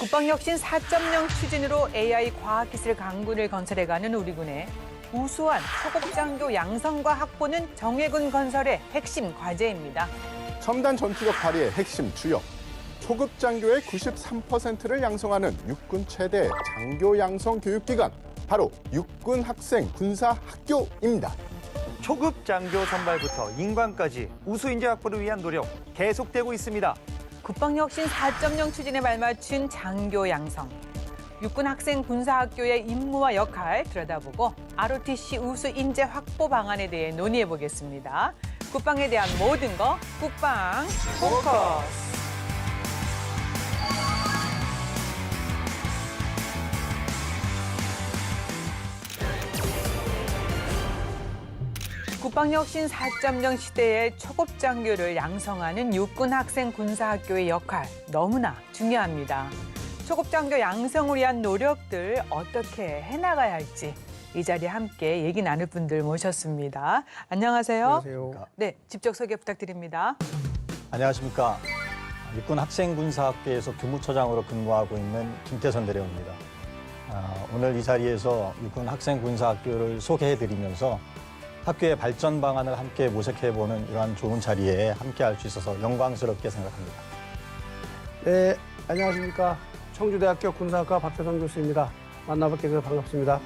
국방혁신 4.0 추진으로 AI 과학기술 강군을 건설해가는 우리 군의 우수한 초급장교 양성과 확보는 정예군 건설의 핵심 과제입니다. 첨단 전투력 발휘의 핵심 주역, 초급 장교의 93%를 양성하는 육군 최대 장교 양성 교육기관, 바로 육군 학생 군사학교입니다. 초급 장교 선발부터 인관까지 우수 인재 확보를 위한 노력 계속되고 있습니다. 국방혁신 4.0 추진에 발맞춘 장교 양성. 육군 학생 군사학교의 임무와 역할 들여다보고 ROTC 우수 인재 확보 방안에 대해 논의해 보겠습니다. 국방에 대한 모든 거 국방 포커스. 국방혁신 4.0 시대의 초급 장교를 양성하는 육군 학생 군사학교의 역할 너무나 중요합니다. 초급 장교 양성을 위한 노력들 어떻게 해나가야 할지 이 자리에 함께 얘기 나눌 분들 모셨습니다. 안녕하세요. 안녕하세요. 네, 직접 소개 부탁드립니다. 안녕하십니까. 육군 학생군사학교에서 교무처장으로 근무하고 있는 김태선 대령입니다. 오늘 이 자리에서 육군 학생군사학교를 소개해드리면서 학교의 발전 방안을 함께 모색해보는 이러한 좋은 자리에 함께할 수 있어서 영광스럽게 생각합니다. 네, 안녕하십니까. 청주대학교 군사학과 박태성 교수입니다. 만나뵙게 돼서 반갑습니다.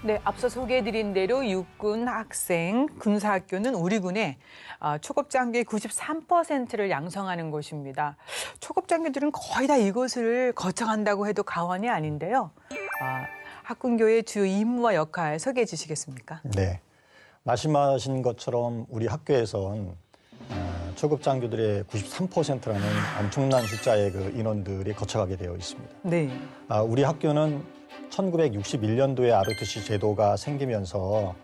네, 앞서 소개해드린 대로 육군 학생 군사학교는 우리 군의 초급 장교의 93%를 양성하는 곳입니다. 초급 장교들은 거의 다 이곳을 거쳐간다고 해도 과언이 아닌데요. 학군교의 주요 임무와 역할 소개해 주시겠습니까? 네, 말씀하신 것처럼 우리 학교에선 초급 장교들의 93%라는 엄청난 숫자의 그 인원들이 거쳐가게 되어 있습니다. 네. 우리 학교는 1961년도에 ROTC 제도가 생기면서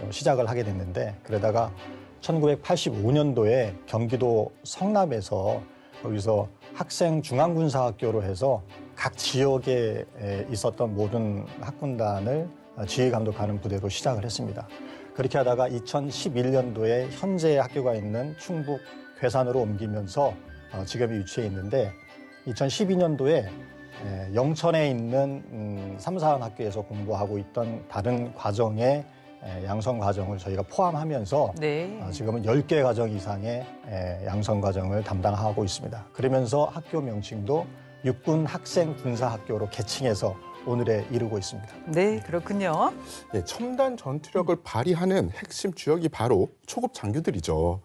시작을 하게 됐는데, 그러다가 1985년도에 경기도 성남에서 거기서 학생 중앙군사학교로 해서 각 지역에 있었던 모든 학군단을 지휘 감독하는 부대로 시작을 했습니다. 그렇게 하다가 2011년도에 현재 학교가 있는 충북 괴산으로 옮기면서 지금이 위치해 있는데, 2012년도에 영천에 있는 삼사한 학교에서 공부하고 있던 다른 과정의 양성 과정을 저희가 포함하면서 네. 지금은 10개 과정 이상의 양성 과정을 담당하고 있습니다. 그러면서 학교 명칭도 육군 학생 군사학교로 개칭해서 오늘에 이르고 있습니다. 네, 그렇군요. 예, 첨단 전투력을 발휘하는 핵심 주역이 바로 초급 장교들이죠.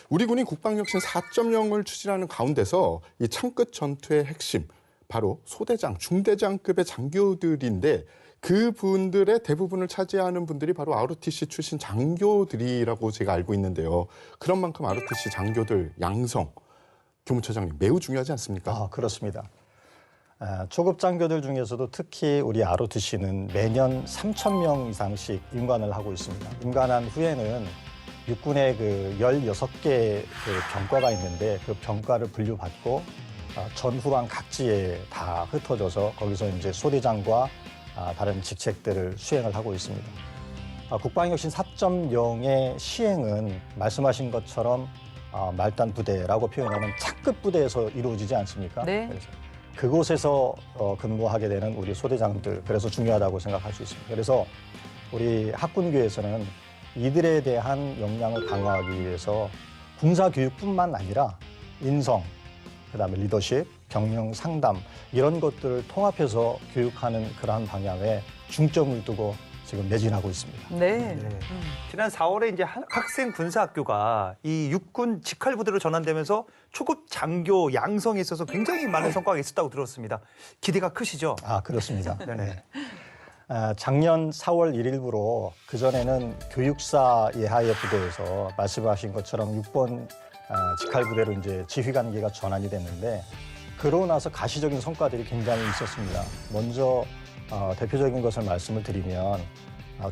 우리 군이 국방혁신 4.0을 추진하는 가운데서 이 창끝 전투의 핵심, 바로 소대장, 중대장급의 장교들인데, 그분들의 대부분을 차지하는 분들이 바로 ROTC 출신 장교들이라고 제가 알고 있는데요. 그런 만큼 ROTC 장교들 양성, 교무처장님 매우 중요하지 않습니까? 그렇습니다. 초급 장교들 중에서도 특히 우리 ROTC는 매년 3,000명 이상씩 임관을 하고 있습니다. 임관한 후에는 육군의 그 16개 그 병과가 있는데, 그 병과를 분류받고 전후방 각지에 다 흩어져서 거기서 이제 소대장과 다른 직책들을 수행을 하고 있습니다. 국방혁신 4.0의 시행은 말씀하신 것처럼 말단 부대라고 표현하는 차끝 부대에서 이루어지지 않습니까? 네. 그래서 그곳에서 근무하게 되는 우리 소대장들, 그래서 중요하다고 생각할 수 있습니다. 그래서 우리 학군교에서는 이들에 대한 역량을 강화하기 위해서 군사교육뿐만 아니라 인성, 그다음에 리더십, 경영 상담 이런 것들을 통합해서 교육하는 그러한 방향에 중점을 두고 지금 매진하고 있습니다. 네. 지난 4월에 이제 학생 군사학교가 이 육군 직할부대로 전환되면서 초급 장교 양성에 있어서 굉장히 많은 성과가 있었다고 들었습니다. 기대가 크시죠? 그렇습니다. 네네. 작년 4월 1일부로 그전에는 교육사 예하의 부대에서 말씀하신 것처럼 6번 직할부대로 이제 지휘관계가 전환이 됐는데, 그러고 나서 가시적인 성과들이 굉장히 있었습니다. 먼저 대표적인 것을 말씀을 드리면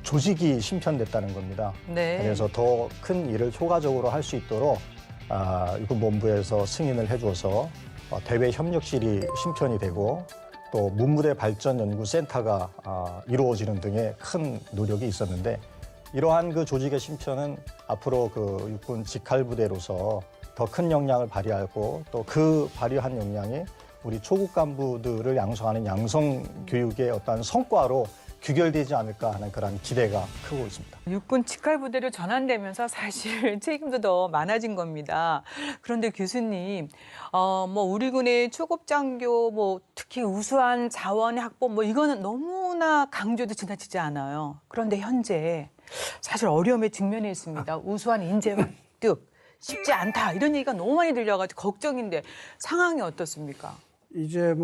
조직이 신편됐다는 겁니다. 네. 그래서 더 큰 일을 효과적으로 할 수 있도록 육군본부에서 승인을 해줘서 대외 협력실이 신편이 되고, 또 문무대 발전 연구센터가 이루어지는 등의 큰 노력이 있었는데, 이러한 그 조직의 신편은 앞으로 그 육군 직할부대로서 더 큰 역량을 발휘하고 또 그 발휘한 역량이 우리 초급 간부들을 양성하는 양성 교육의 어떤 성과로 귀결되지 않을까 하는 그런 기대가 크고 있습니다. 육군 직할부대로 전환되면서 사실 책임도 더 많아진 겁니다. 그런데 교수님, 우리 군의 초급 장교, 특히 우수한 자원의 확보, 이거는 너무나 강조도 지나치지 않아요. 그런데 현재 사실 어려움에 직면해 있습니다. 우수한 인재 획득 쉽지 않다 이런 얘기가 너무 많이 들려가지고 걱정인데 상황이 어떻습니까? 이제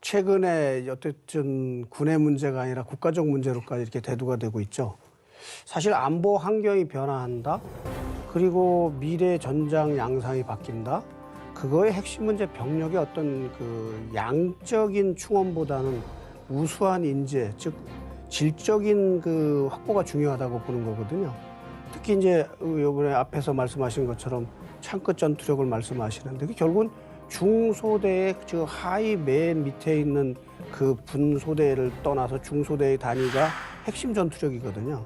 최근에 어쨌든 군의 문제가 아니라 국가적 문제로까지 이렇게 대두가 되고 있죠. 사실 안보 환경이 변화한다. 그리고 미래 전장 양상이 바뀐다. 그거의 핵심 문제 병력의 어떤 그 양적인 충원보다는 우수한 인재, 즉 질적인 그 확보가 중요하다고 보는 거거든요. 특히 이제 이번에 앞에서 말씀하신 것처럼 창끝 전투력을 말씀하시는데 결국은 중소대의 즉 하위 맨 밑에 있는 그 분소대를 떠나서 중소대의 단위가 핵심 전투력이거든요.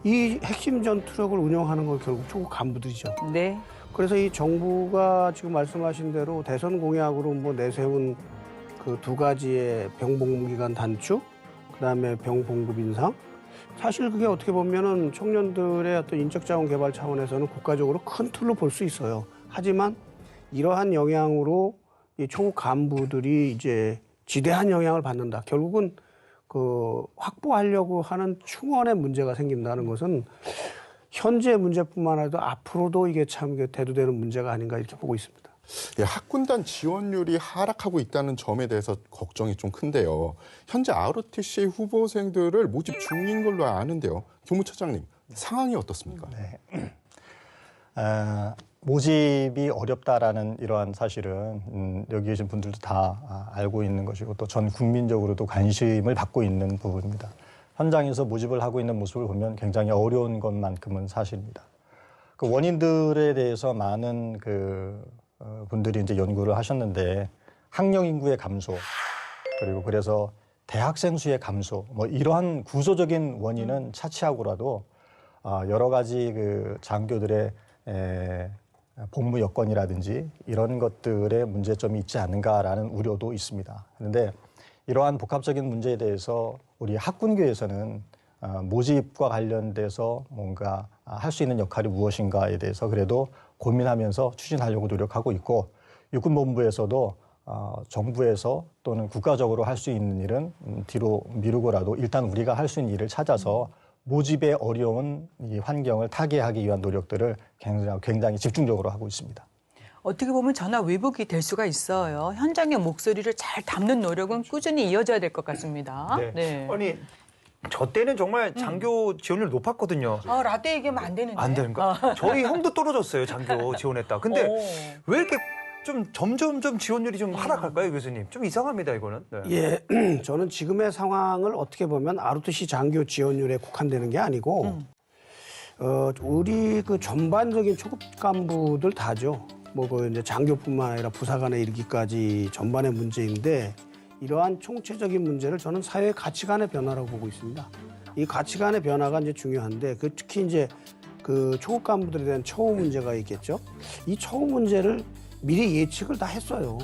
이 핵심 전투력을 운영하는 건 결국 초급 간부들이죠. 네. 그래서 이 정부가 지금 말씀하신 대로 대선 공약으로 내세운 그 두 가지의 병복무기간 단축, 그다음에 병봉급 인상. 사실 그게 어떻게 보면은 청년들의 어떤 인적자원 개발 차원에서는 국가적으로 큰 툴로 볼 수 있어요. 하지만 이러한 영향으로 이 초급 간부들이 이제 지대한 영향을 받는다. 결국은 그 확보하려고 하는 충원의 문제가 생긴다는 것은 현재 문제뿐만 아니라 앞으로도 이게 참 대두되는 문제가 아닌가 이렇게 보고 있습니다. 예, 학군단 지원율이 하락하고 있다는 점에 대해서 걱정이 좀 큰데요. 현재 ROTC 후보생들을 모집 중인 걸로 아는데요. 교무처장님, 상황이 어떻습니까? 네. 모집이 어렵다라는 이러한 사실은 여기 계신 분들도 다 알고 있는 것이고 또 전 국민적으로도 관심을 받고 있는 부분입니다. 현장에서 모집을 하고 있는 모습을 보면 굉장히 어려운 것만큼은 사실입니다. 그 원인들에 대해서 많은 분들이 이제 연구를 하셨는데 학령 인구의 감소 그리고 그래서 대학생 수의 감소 이러한 구조적인 원인은 차치하고라도 여러 가지 그 장교들의 복무 여건이라든지 이런 것들의 문제점이 있지 않은가라는 우려도 있습니다. 그런데 이러한 복합적인 문제에 대해서 우리 학군교에서는 모집과 관련돼서 뭔가 할 수 있는 역할이 무엇인가에 대해서 그래도 고민하면서 추진하려고 노력하고 있고 육군본부에서도 정부에서 또는 국가적으로 할 수 있는 일은 뒤로 미루고라도 일단 우리가 할 수 있는 일을 찾아서 모집의 어려운 이 환경을 타개하기 위한 노력들을 굉장히 집중적으로 하고 있습니다. 어떻게 보면 전화 위복이 될 수가 있어요. 현장의 목소리를 잘 담는 노력은 꾸준히 이어져야 될 것 같습니다. 네. 아니 저 때는 정말 장교 지원율 높았거든요. 라떼 얘기하면 안 되는데. 안 되는가? 저희 형도 떨어졌어요. 장교 지원했다. 근데 왜 이렇게 좀 점점 지원율이 좀 하락할까요, 교수님? 좀 이상합니다, 이거는. 네. 예, 저는 지금의 상황을 어떻게 보면 ROTC 장교 지원율에 국한되는 게 아니고 우리 그 전반적인 초급 간부들 다죠. 이제 장교뿐만 아니라 부사관에 이르기까지 전반의 문제인데 이러한 총체적인 문제를 저는 사회의 가치관의 변화라고 보고 있습니다. 이 가치관의 변화가 이제 중요한데 특히 이제 그 초급 간부들에 대한 처우 문제가 있겠죠. 이 처우 문제를 미리 예측을 다 했어요.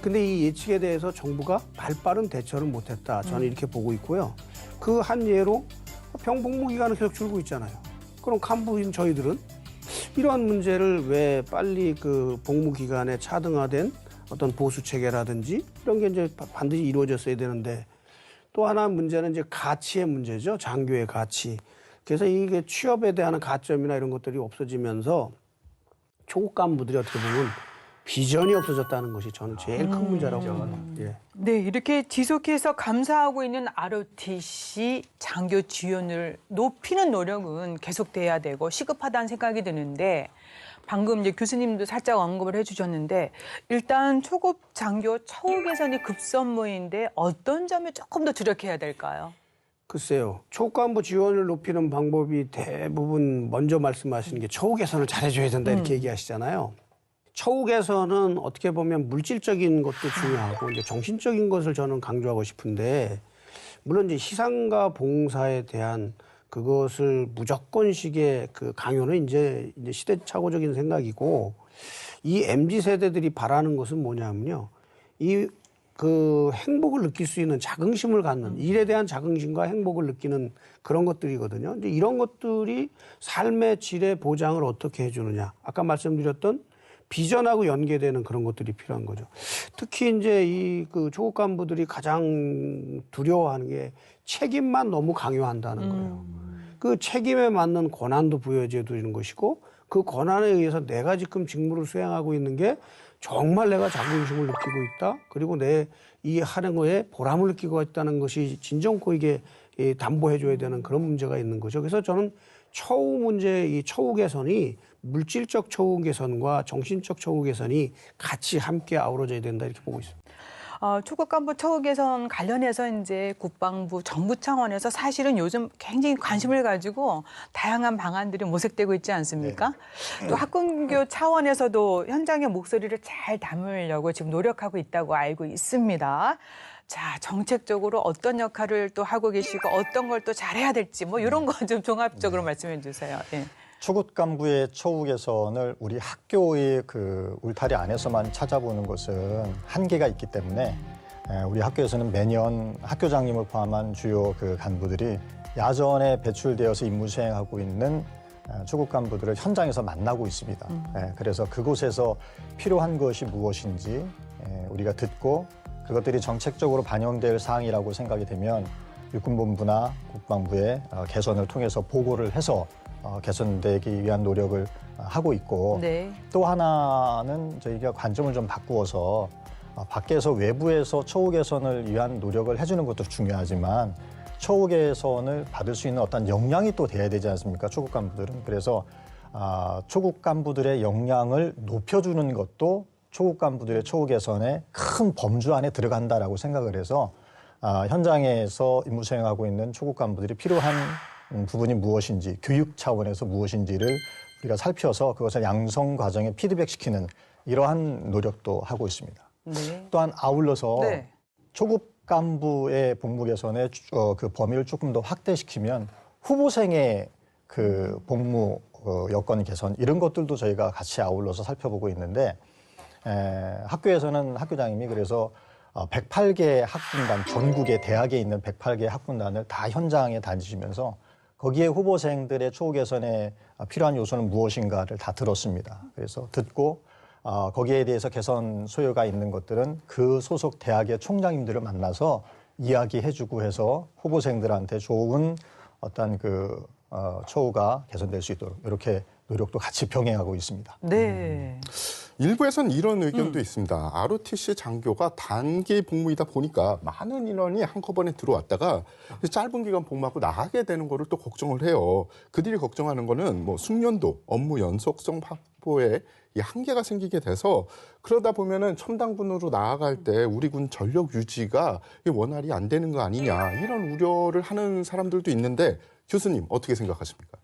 근데 이 예측에 대해서 정부가 발빠른 대처를 못했다. 저는 이렇게 보고 있고요. 그 한 예로 병복무 기간은 계속 줄고 있잖아요. 그럼 간부인 저희들은 이러한 문제를 왜 빨리 그 복무 기간에 차등화된 어떤 보수 체계라든지 이런 게 이제 반드시 이루어졌어야 되는데 또 하나 문제는 이제 가치의 문제죠. 장교의 가치. 그래서 이게 취업에 대한 가점이나 이런 것들이 없어지면서 초급 간부들이 어떻게 보면 비전이 없어졌다는 것이 저는 제일 큰 문제라고 봅니다. 예. 네, 이렇게 지속해서 감사하고 있는 ROTC 장교 지원을 높이는 노력은 계속돼야 되고 시급하다는 생각이 드는데 방금 이제 교수님도 살짝 언급을 해주셨는데 일단 초급 장교 처우 개선이 급선무인데 어떤 점에 조금 더 주력해야 될까요? 글쎄요. 초급 간부 지원을 높이는 방법이 대부분 먼저 말씀하시는 게 처우 개선을 잘해줘야 된다 이렇게 얘기하시잖아요. 처우 개선은 어떻게 보면 물질적인 것도 중요하고 이제 정신적인 것을 저는 강조하고 싶은데 물론 이제 희생과 봉사에 대한 그것을 무조건식의 그 강요는 이제 시대착오적인 생각이고 이 MZ 세대들이 바라는 것은 뭐냐면요. 이 그 행복을 느낄 수 있는 자긍심을 갖는 일에 대한 자긍심과 행복을 느끼는 그런 것들이거든요. 근데 이런 것들이 삶의 질의 보장을 어떻게 해주느냐. 아까 말씀드렸던 비전하고 연계되는 그런 것들이 필요한 거죠. 특히 이제 이 그 조국 간부들이 가장 두려워하는 게 책임만 너무 강요한다는 거예요. 그 책임에 맞는 권한도 부여해 드리는 것이고 그 권한에 의해서 내가 지금 직무를 수행하고 있는 게 정말 내가 자긍심을 느끼고 있다. 그리고 내 이 하는 거에 보람을 느끼고 있다는 것이 진정코 이게 담보해 줘야 되는 그런 문제가 있는 거죠. 그래서 저는 처우 문제, 이 처우 개선이 물질적 처우 개선과 정신적 처우 개선이 같이 함께 아우러져야 된다 이렇게 보고 있습니다. 초급 간부 처우 개선 관련해서 이제 국방부, 정부 차원에서 사실은 요즘 굉장히 관심을 가지고 다양한 방안들이 모색되고 있지 않습니까? 또 학군교 차원에서도 현장의 목소리를 잘 담으려고 지금 노력하고 있다고 알고 있습니다. 자, 정책적으로 어떤 역할을 또 하고 계시고 어떤 걸 또 잘해야 될지 뭐 이런 거 좀 종합적으로 말씀해 주세요. 예. 초급 간부의 처우 개선을 우리 학교의 그 울타리 안에서만 찾아보는 것은 한계가 있기 때문에 우리 학교에서는 매년 학교장님을 포함한 주요 그 간부들이 야전에 배출되어서 임무 수행하고 있는 초급 간부들을 현장에서 만나고 있습니다. 그래서 그곳에서 필요한 것이 무엇인지 우리가 듣고 그것들이 정책적으로 반영될 사항이라고 생각이 되면 육군본부나 국방부의 개선을 통해서 보고를 해서 개선되기 위한 노력을 하고 있고 네. 또 하나는 저희가 관점을 좀 바꾸어서 밖에서 외부에서 처우 개선을 위한 노력을 해주는 것도 중요하지만 처우 개선을 받을 수 있는 어떤 역량이 또 돼야 되지 않습니까? 초급 간부들은. 그래서 초급 간부들의 역량을 높여주는 것도 초급 간부들의 처우 개선의 큰 범주 안에 들어간다라고 생각을 해서 현장에서 임무 수행하고 있는 초급 간부들이 필요한 부분이 무엇인지, 교육 차원에서 무엇인지를 우리가 살펴서 그것을 양성 과정에 피드백시키는 이러한 노력도 하고 있습니다. 네. 또한 아울러서 네. 초급 간부의 복무 개선의 그 범위를 조금 더 확대시키면 후보생의 그 복무 여건 개선 이런 것들도 저희가 같이 아울러서 살펴보고 있는데 학교에서는 학교장님이 그래서 108개 학군단, 전국의 대학에 있는 108개 학군단을 다 현장에 다니시면서 거기에 후보생들의 처우 개선에 필요한 요소는 무엇인가를 다 들었습니다. 그래서 듣고 거기에 대해서 개선 소요가 있는 것들은 그 소속 대학의 총장님들을 만나서 이야기해주고 해서 후보생들한테 좋은 어떤 그 처우가 개선될 수 있도록 이렇게 노력도 같이 병행하고 있습니다. 네. 일부에서는 이런 의견도 있습니다. ROTC 장교가 단기 복무이다 보니까 많은 인원이 한꺼번에 들어왔다가 짧은 기간 복무하고 나가게 되는 거를 또 걱정을 해요. 그들이 걱정하는 거는 뭐 숙련도, 업무 연속성 확보에 이 한계가 생기게 돼서 그러다 보면은 첨단군으로 나아갈 때 우리 군 전력 유지가 원활히 안 되는 거 아니냐 이런 우려를 하는 사람들도 있는데 교수님 어떻게 생각하십니까?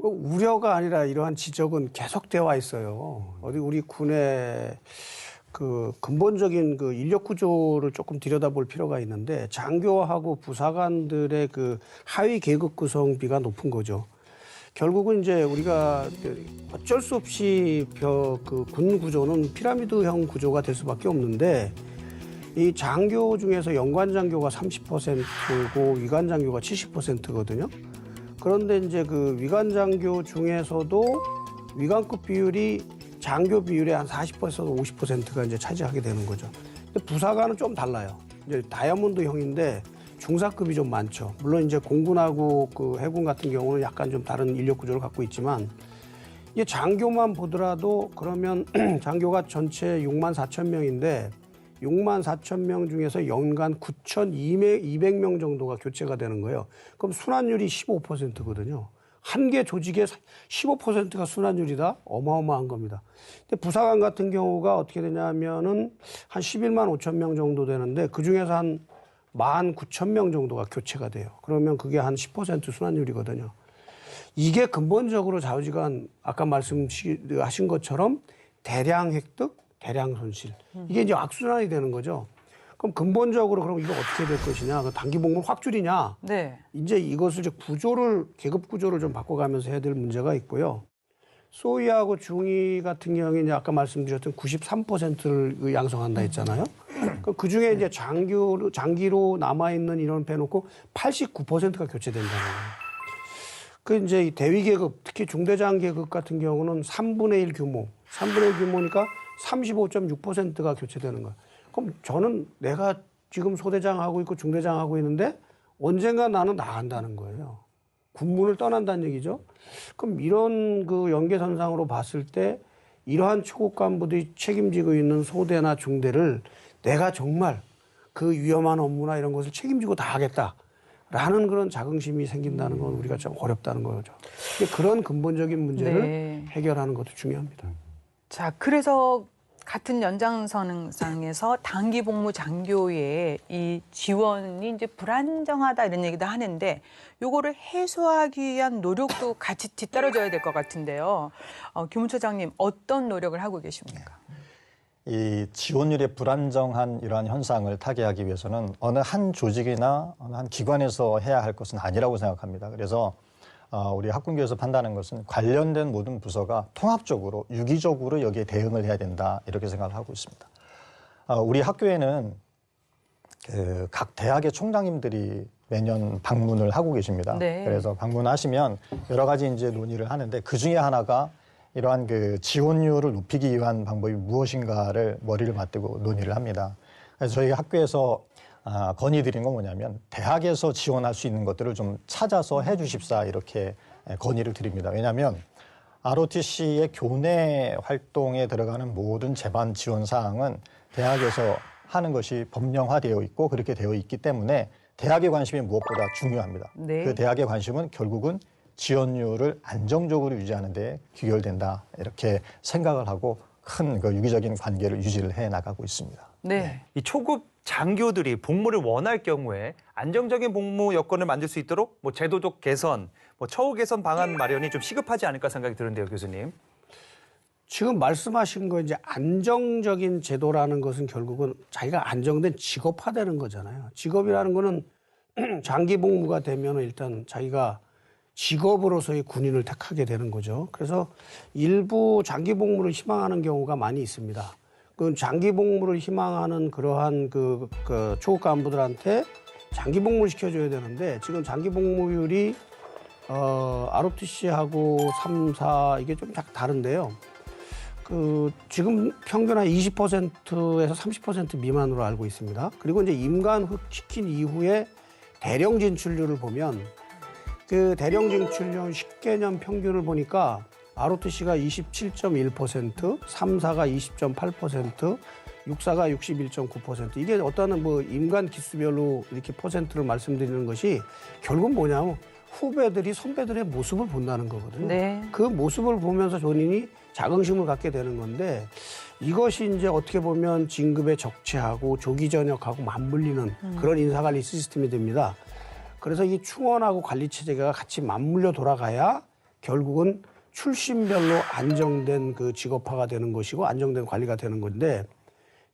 우려가 아니라 이러한 지적은 계속되어 와 있어요. 어디 우리 군의 그 근본적인 그 인력 구조를 조금 들여다볼 필요가 있는데 장교하고 부사관들의 그 하위 계급 구성비가 높은 거죠. 결국은 이제 우리가 어쩔 수 없이 그 군 구조는 피라미드형 구조가 될 수밖에 없는데 이 장교 중에서 연관 장교가 30%고 위관 장교가 70%거든요. 그런데 이제 그 위관 장교 중에서도 위관급 비율이 장교 비율의 한 40%에서 50%가 이제 차지하게 되는 거죠. 근데 부사관은 좀 달라요. 이제 다이아몬드형인데 중사급이 좀 많죠. 물론 이제 공군하고 그 해군 같은 경우는 약간 좀 다른 인력 구조를 갖고 있지만 이게 장교만 보더라도 그러면 장교가 전체 6만 4천 명인데 6만 4천 명 중에서 연간 9,200명 정도가 교체가 되는 거예요. 그럼 순환율이 15%거든요. 한 개 조직의 15%가 순환율이다? 어마어마한 겁니다. 근데 부사관 같은 경우가 어떻게 되냐면은 한 11만 5천 명 정도 되는데 그중에서 한 19,000명 정도가 교체가 돼요. 그러면 그게 한 10% 순환율이거든요. 이게 근본적으로 좌우지간 아까 말씀하신 것처럼 대량 획득, 대량 손실. 이게 이제 악순환이 되는 거죠. 그럼 근본적으로 그럼 이거 어떻게 될 것이냐. 단기 복무를 확 줄이냐. 네. 이제 이것을 이제 구조를, 계급 구조를 좀 바꿔가면서 해야 될 문제가 있고요. 소위하고 중위 같은 경우에 이제 아까 말씀드렸던 93%를 양성한다 했잖아요. 그 중에 이제 장기로 남아있는 인원 빼놓고 89%가 교체된다는 거예요. 그 이제 이 대위 계급, 특히 중대장 계급 같은 경우는 3분의 1 규모, 3분의 1 규모니까 35.6%가 교체되는 거예요. 그럼 저는 내가 지금 소대장 하고 있고 중대장 하고 있는데 언젠가 나는 나간다는 거예요. 군문을 떠난다는 얘기죠. 그럼 이런 그 연계선상으로 봤을 때 이러한 초급 간부들이 책임지고 있는 소대나 중대를 내가 정말 그 위험한 업무나 이런 것을 책임지고 다 하겠다라는 그런 자긍심이 생긴다는 건 우리가 좀 어렵다는 거죠. 그런 근본적인 문제를 네. 해결하는 것도 중요합니다. 자, 그래서 같은 연장선상에서 단기 복무 장교의 이 지원이 이제 불안정하다 이런 얘기도 하는데 요거를 해소하기 위한 노력도 같이 뒤따라줘야 될 것 같은데요. 김 처장님 어떤 노력을 하고 계십니까? 이 지원율의 불안정한 이러한 현상을 타개하기 위해서는 어느 한 조직이나 어느 한 기관에서 해야 할 것은 아니라고 생각합니다. 그래서 우리 학군교에서 판단하는 것은 관련된 모든 부서가 통합적으로 유기적으로 여기에 대응을 해야 된다 이렇게 생각을 하고 있습니다. 우리 학교에는 각 대학의 총장님들이 매년 방문을 하고 계십니다. 네. 그래서 방문하시면 여러 가지 이제 논의를 하는데 그 중에 하나가 이러한 그 지원율을 높이기 위한 방법이 무엇인가를 머리를 맞대고 논의를 합니다. 그래서 저희 학교에서 건의드린 건 뭐냐면 대학에서 지원할 수 있는 것들을 좀 찾아서 해 주십사 이렇게 건의를 드립니다. 왜냐하면 ROTC의 교내 활동에 들어가는 모든 재반 지원 사항은 대학에서 하는 것이 법령화되어 있고 그렇게 되어 있기 때문에 대학의 관심이 무엇보다 중요합니다. 네. 그 대학의 관심은 결국은 지원율을 안정적으로 유지하는 데 귀결된다 이렇게 생각을 하고 큰 그 유기적인 관계를 유지를 해 나가고 있습니다. 네. 이 초급 장교들이 복무를 원할 경우에 안정적인 복무 여건을 만들 수 있도록 뭐 제도적 개선, 뭐 처우 개선 방안 마련이 좀 시급하지 않을까 생각이 드는데요, 교수님. 지금 말씀하신 거 이제 안정적인 제도라는 것은 결국은 자기가 안정된 직업화되는 거잖아요. 직업이라는 거는 장기 복무가 되면 일단 자기가 직업으로서의 군인을 택하게 되는 거죠. 그래서 일부 장기 복무를 희망하는 경우가 많이 있습니다. 그 장기 복무를 희망하는 그러한 그 초급 간부들한테 장기 복무를 시켜줘야 되는데 지금 장기 복무율이 ROTC하고 3, 4 이게 좀 다른데요. 그 지금 평균 한 20%에서 30% 미만으로 알고 있습니다. 그리고 이제 임관훈 시킨 이후에 대령 진출률을 보면 그 대령 진출률 10개년 평균을 보니까 ROTC가 27.1%, 3사가 20.8%, 6사가 61.9%. 이게 어떤 뭐 임관 기수별로 이렇게 퍼센트를 말씀드리는 것이 결국은 뭐냐면 후배들이 선배들의 모습을 본다는 거거든요. 네. 그 모습을 보면서 본인이 자긍심을 갖게 되는 건데 이것이 이제 어떻게 보면 진급에 적체하고 조기 전역하고 맞물리는 그런 인사관리 시스템이 됩니다. 그래서 이 충원하고 관리 체제가 같이 맞물려 돌아가야 결국은 출신별로 안정된 그 직업화가 되는 것이고 안정된 관리가 되는 건데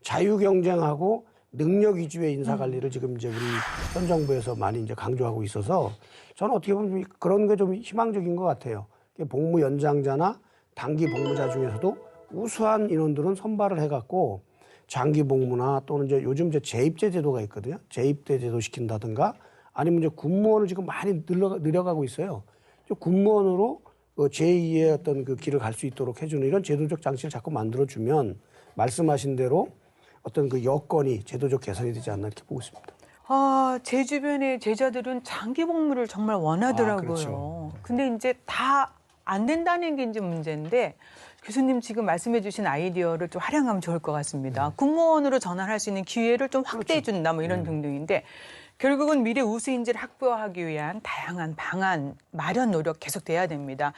자유 경쟁하고 능력 위주의 인사 관리를 지금 이제 우리 현 정부에서 많이 이제 강조하고 있어서 저는 어떻게 보면 그런 게 좀 희망적인 것 같아요. 복무 연장자나 단기 복무자 중에서도 우수한 인원들은 선발을 해갖고 장기 복무나 또는 이제 요즘 이제 재입대 제도가 있거든요. 재입대 제도 시킨다든가 아니면 이제 군무원을 지금 많이 늘려가고 있어요. 군무원으로 제2의 어떤 그 길을 갈 수 있도록 해주는 이런 제도적 장치를 자꾸 만들어주면 말씀하신 대로 어떤 그 여건이 제도적 개선이 되지 않나 이렇게 보고 있습니다. 제 주변의 제자들은 장기 복무를 정말 원하더라고요. 그렇죠. 근데 이제 다 안 된다는 게 이제 문제인데 교수님 지금 말씀해 주신 아이디어를 좀 활용하면 좋을 것 같습니다. 군무원으로 전환할 수 있는 기회를 좀 확대해 준다 뭐 이런 등등인데 결국은 미래 우수 인재를 확보하기 위한 다양한 방안 마련 노력 계속돼야 됩니다.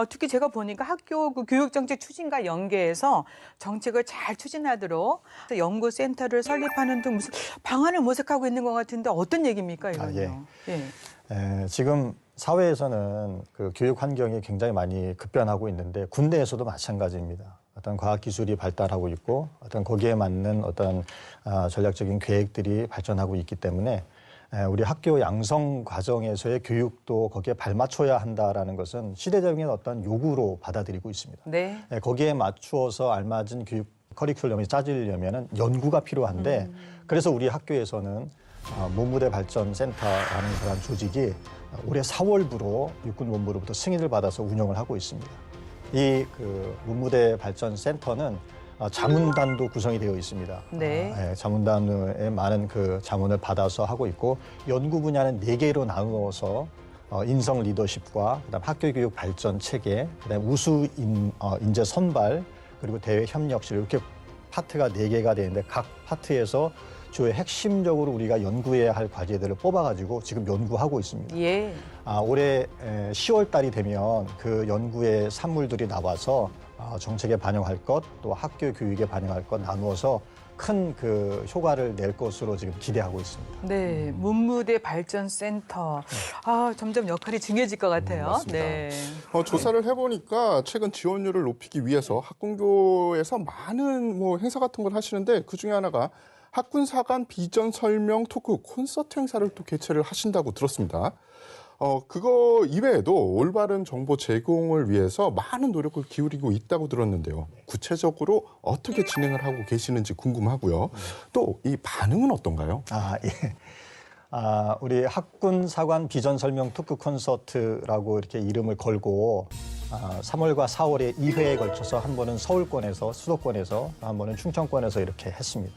특히 제가 보니까 학교 그 교육정책 추진과 연계해서 정책을 잘 추진하도록 연구센터를 설립하는 등 무슨 방안을 모색하고 있는 것 같은데 어떤 얘기입니까 이건요? 예. 지금 사회에서는 그 교육 환경이 굉장히 많이 급변하고 있는데 군대에서도 마찬가지입니다. 어떤 과학 기술이 발달하고 있고 어떤 거기에 맞는 어떤 전략적인 계획들이 발전하고 있기 때문에 우리 학교 양성 과정에서의 교육도 거기에 발맞춰야 한다라는 것은 시대적인 어떤 요구로 받아들이고 있습니다. 네. 거기에 맞추어서 알맞은 교육 커리큘럼이 짜지려면 연구가 필요한데 그래서 우리 학교에서는 문무대 발전 센터라는 그런 조직이 올해 4월부로 육군본부로부터 승인을 받아서 운영을 하고 있습니다. 이 문무대 발전 센터는 자문단도 구성이 되어 있습니다. 네. 자문단의 많은 그 자문을 받아서 하고 있고 연구 분야는 4개로 나누어서 인성 리더십과 그다음 학교 교육 발전 체계, 그다음 우수 인재 선발 그리고 대외 협력실 이렇게 파트가 4개가 되는데 각 파트에서 주요 핵심적으로 우리가 연구해야 할 과제들을 뽑아가지고 지금 연구하고 있습니다. 예. 올해 10월 달이 되면 그 연구의 산물들이 나와서 정책에 반영할 것, 또 학교 교육에 반영할 것 나누어서 큰 그 효과를 낼 것으로 지금 기대하고 있습니다. 네, 문무대 발전센터. 점점 역할이 중요해질 것 같아요. 맞습니다. 네. 조사를 해보니까 최근 지원율을 높이기 위해서 학군교에서 많은 행사 같은 걸 하시는데 그 중에 하나가 학군사관 비전 설명 토크 콘서트 행사를 또 개최를 하신다고 들었습니다. 그거 이외에도 올바른 정보 제공을 위해서 많은 노력을 기울이고 있다고 들었는데요. 구체적으로 어떻게 진행을 하고 계시는지 궁금하고요. 또 이 반응은 어떤가요? 예. 우리 학군사관 비전 설명 토크 콘서트라고 이렇게 이름을 걸고 3월과 4월에 2회에 걸쳐서 한 번은 서울권에서 수도권에서 한 번은 충청권에서 이렇게 했습니다.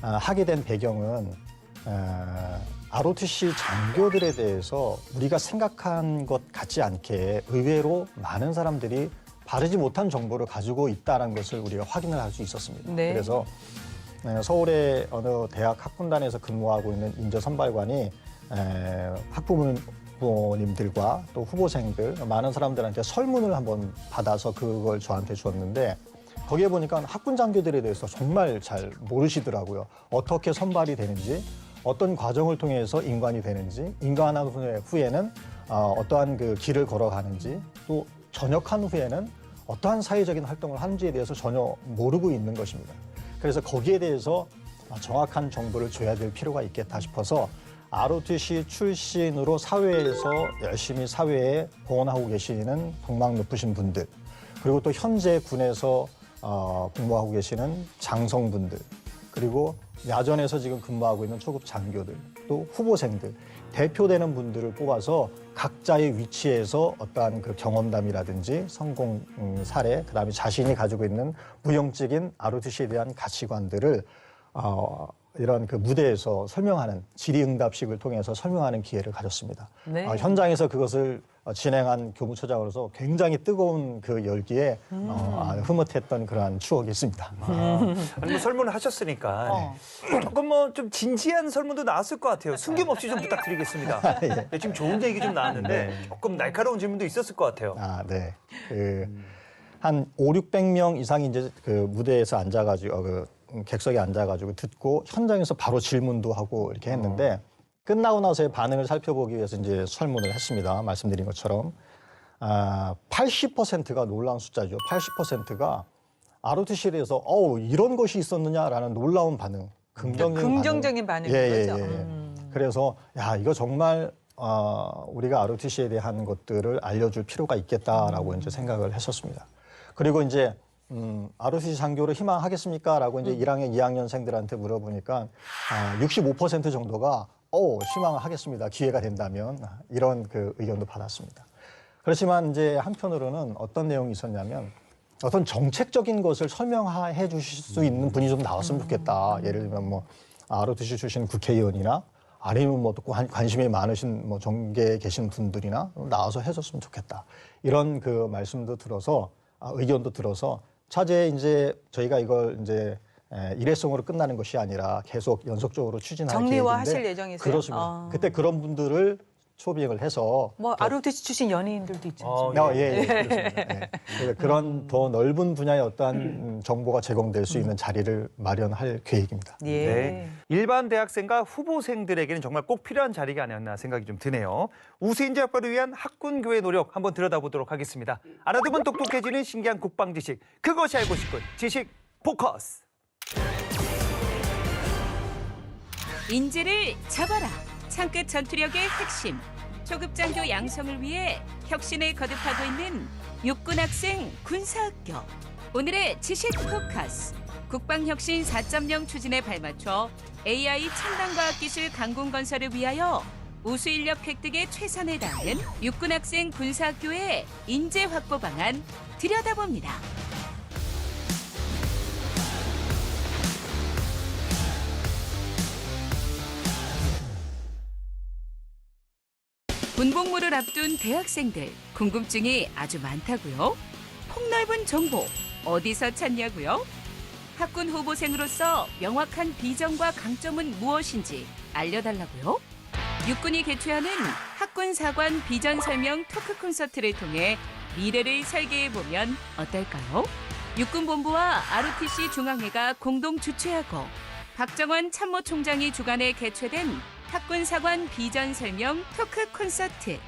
하게 된 배경은 ROTC 장교들에 대해서 우리가 생각한 것 같지 않게 의외로 많은 사람들이 바르지 못한 정보를 가지고 있다는 것을 우리가 확인을 할 수 있었습니다. 네. 그래서 서울의 어느 대학 학군단에서 근무하고 있는 인재 선발관이 학부모님들과 또 후보생들 많은 사람들한테 설문을 한번 받아서 그걸 저한테 주었는데 거기에 보니까 학군 장교들에 대해서 정말 잘 모르시더라고요. 어떻게 선발이 되는지, 어떤 과정을 통해서 인관이 되는지, 인관한 후에는 어떠한 그 길을 걸어가는지, 또 전역한 후에는 어떠한 사회적인 활동을 하는지에 대해서 전혀 모르고 있는 것입니다. 그래서 거기에 대해서 정확한 정보를 줘야 될 필요가 있겠다 싶어서 ROTC 출신으로 사회에서 열심히 사회에 공헌하고 계시는 복망 높으신 분들, 그리고 또 현재 군에서 근무하고 계시는 장성분들, 그리고 야전에서 지금 근무하고 있는 초급 장교들, 또 후보생들, 대표되는 분들을 뽑아서 각자의 위치에서 어떠한 그 경험담이라든지 성공 사례, 그다음에 자신이 가지고 있는 무형적인 ROTC에 대한 가치관들을 이런 그 무대에서 설명하는 질의응답식을 통해서 설명하는 기회를 가졌습니다. 네. 현장에서 그것을 진행한 교무처장으로서 굉장히 뜨거운 그 열기에 흐뭇했던 그러한 추억이 있습니다. 아니, 설문을 하셨으니까 조금 좀 진지한 설문도 나왔을 것 같아요. 숨김없이 좀 부탁드리겠습니다. 네, 지금 좋은 얘기 좀 나왔는데 조금 날카로운 질문도 있었을 것 같아요. 네. 한 500~600명 이상이 이제 그 무대에서 앉아가지고 객석에 앉아가지고 듣고 현장에서 바로 질문도 하고 이렇게 했는데 끝나고 나서의 반응을 살펴보기 위해서 이제 설문을 했습니다. 말씀드린 것처럼 80%가 놀라운 숫자죠. 80%가 ROTC에 대해서 이런 것이 있었느냐라는 놀라운 반응, 긍정적인 반응인 거죠. 그래서 이거 정말 우리가 ROTC에 대한 것들을 알려줄 필요가 있겠다라고 이제 생각을 했었습니다. 그리고 이제 ROTC 장교를 희망하겠습니까? 라고 이제 1학년, 2학년생들한테 물어보니까 65% 정도가 희망을 하겠습니다. 기회가 된다면 이런 그 의견도 받았습니다. 그렇지만 이제 한편으로는 어떤 내용이 있었냐면 어떤 정책적인 것을 설명해 주실 수 있는 분이 좀 나왔으면 좋겠다. 예를 들면 ROTC 출신 국회의원이나 아니면 또 관심이 많으신 정계에 계신 분들이나 나와서 해줬으면 좋겠다. 이런 그 말씀도 들어서 의견도 들어서 차제에 이제 저희가 이걸 이제 일회성으로 끝나는 것이 아니라 계속 연속적으로 추진할 계획인데 정리화하실 예정이세요? 그렇습니다. 그때 그런 분들을 초빙을 해서 ROTC 출신 연예인들도 있지 않습니까? 그렇습니다. 네. 그래서 그런 더 넓은 분야의 어떠한 정보가 제공될 수 있는 자리를 마련할 계획입니다. 예. 네. 일반 대학생과 후보생들에게는 정말 꼭 필요한 자리가 아니었나 생각이 좀 드네요. 우수인재 확보를 위한 학군교의 노력 한번 들여다보도록 하겠습니다. 알아두면 똑똑해지는 신기한 국방 지식, 그것이 알고 싶은 지식 포커스. 인재를 잡아라. 창끝 전투력의 핵심, 초급장교 양성을 위해 혁신을 거듭하고 있는 육군학생 군사학교. 오늘의 지식 포커스. 국방혁신 4.0 추진에 발맞춰 AI 첨단과학기술 강군건설을 위하여 우수인력 획득에 최선을 다하는 육군학생 군사학교의 인재 확보 방안 들여다봅니다. 군복무를 앞둔 대학생들, 궁금증이 아주 많다고요? 폭넓은 정보 어디서 찾냐고요? 학군 후보생으로서 명확한 비전과 강점은 무엇인지 알려달라고요? 육군이 개최하는 학군 사관 비전 설명 토크 콘서트를 통해 미래를 설계해보면 어떨까요? 육군본부와 ROTC 중앙회가 공동 주최하고 박정원 참모총장이 주관해 개최된 학군 사관 비전 설명 토크 콘서트.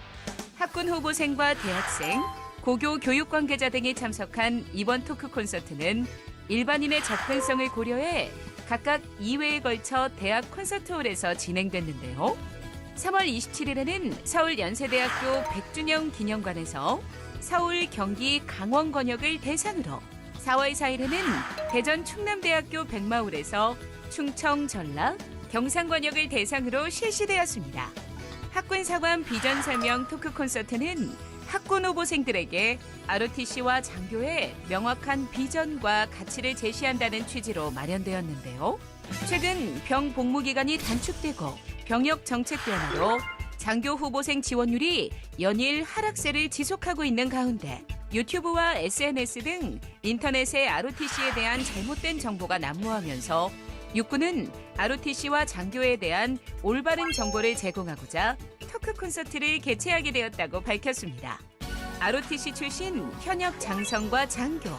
학군 후보생과 대학생, 고교 교육 관계자 등이 참석한 이번 토크 콘서트는 일반인의 접근성을 고려해 각각 2회에 걸쳐 대학 콘서트홀에서 진행됐는데요. 3월 27일에는 서울 연세대학교 100주년 기념관에서 서울, 경기, 강원 권역을 대상으로, 4월 4일에는 대전 충남대학교 백마울에서 충청, 전라, 경상 권역을 대상으로 실시되었습니다. 학군 사관 비전 설명 토크 콘서트는 학군 후보생들에게 ROTC와 장교의 명확한 비전과 가치를 제시한다는 취지로 마련되었는데요. 최근 병 복무 기간이 단축되고 병역 정책 변화로 장교 후보생 지원율이 연일 하락세를 지속하고 있는 가운데 유튜브와 SNS 등 인터넷의 ROTC에 대한 잘못된 정보가 난무하면서 육군은 ROTC와 장교에 대한 올바른 정보를 제공하고자 토크 콘서트를 개최하게 되었다고 밝혔습니다. ROTC 출신 현역 장성과 장교,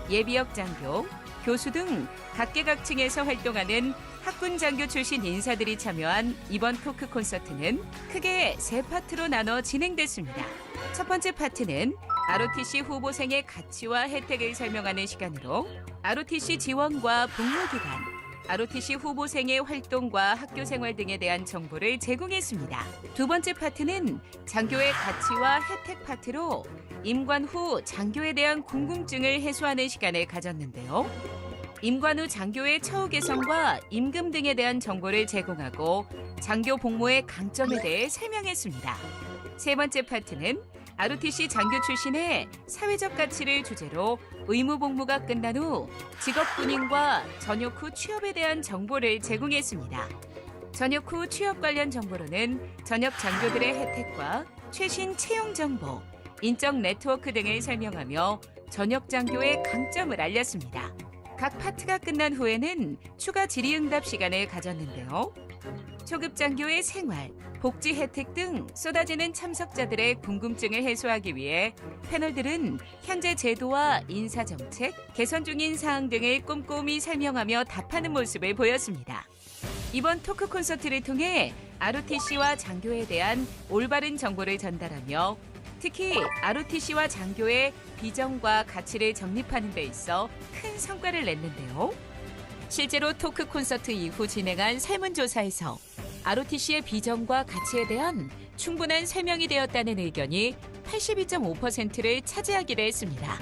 예비역 장교, 교수 등 각계각층에서 활동하는 학군 장교 출신 인사들이 참여한 이번 토크 콘서트는 크게 세 파트로 나눠 진행됐습니다. 첫 번째 파트는 ROTC 후보생의 가치와 혜택을 설명하는 시간으로 ROTC 지원과 복무기간, ROTC 후보생의 활동과 학교 생활 등에 대한 정보를 제공했습니다. 두 번째 파트는 장교의 가치와 혜택 파트로 임관 후 장교에 대한 궁금증을 해소하는 시간을 가졌는데요. 임관 후 장교의 처우 개선과 임금 등에 대한 정보를 제공하고 장교 복무의 강점에 대해 설명했습니다. 세 번째 파트는 ROTC 장교 출신의 사회적 가치를 주제로 의무 복무가 끝난 후 직업 군인과 전역 후 취업에 대한 정보를 제공했습니다. 전역 후 취업 관련 정보로는 전역 장교들의 혜택과 최신 채용 정보, 인적 네트워크 등을 설명하며 전역 장교의 강점을 알렸습니다. 각 파트가 끝난 후에는 추가 질의응답 시간을 가졌는데요. 초급 장교의 생활, 복지 혜택 등 쏟아지는 참석자들의 궁금증을 해소하기 위해 패널들은 현재 제도와 인사정책, 개선 중인 사항 등을 꼼꼼히 설명하며 답하는 모습을 보였습니다. 이번 토크 콘서트를 통해 ROTC와 장교에 대한 올바른 정보를 전달하며 특히 ROTC와 장교의 비전과 가치를 정립하는 데 있어 큰 성과를 냈는데요. 실제로 토크 콘서트 이후 진행한 설문조사에서 ROTC의 비전과 가치에 대한 충분한 설명이 되었다는 의견이 82.5%를 차지하기도 했습니다.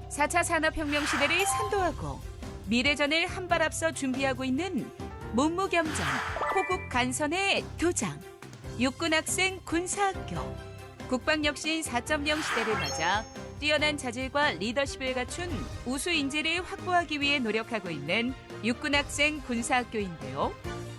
4차 산업혁명 시대를 선도하고 미래전을 한 발 앞서 준비하고 있는 문무겸전, 호국 간선의 도장, 육군학생 군사학교. 국방혁신 4.0 시대를 맞아 뛰어난 자질과 리더십을 갖춘 우수 인재를 확보하기 위해 노력하고 있는 육군학생 군사학교인데요.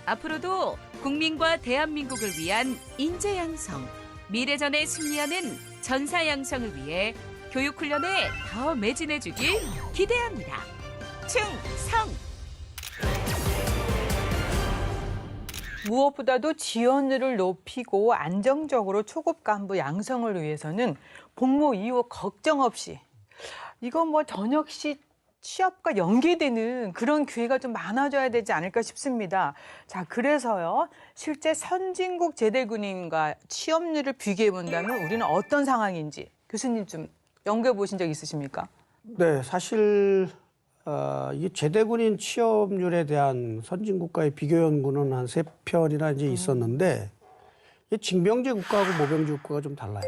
앞으로도 국민과 대한민국을 위한 인재 양성, 미래전에 승리하는 전사 양성을 위해 교육훈련에 더 매진해주길 기대합니다. 충성! 무엇보다도 지원율을 높이고 안정적으로 초급 간부 양성을 위해서는 복무 이후 걱정 없이 이거 뭐 전역 시 취업과 연계되는 그런 기회가 좀 많아져야 되지 않을까 싶습니다. 자, 그래서요. 실제 선진국 제대군인과 취업률을 비교해 본다면 우리는 어떤 상황인지 교수님 좀 연구해 보신 적 있으십니까? 네, 사실 이게 제대군인 취업률에 대한 선진국가의 비교 연구는 한 3편이나 이제 있었는데 이게 징병제 국가하고 모병제 국가가 좀 달라요.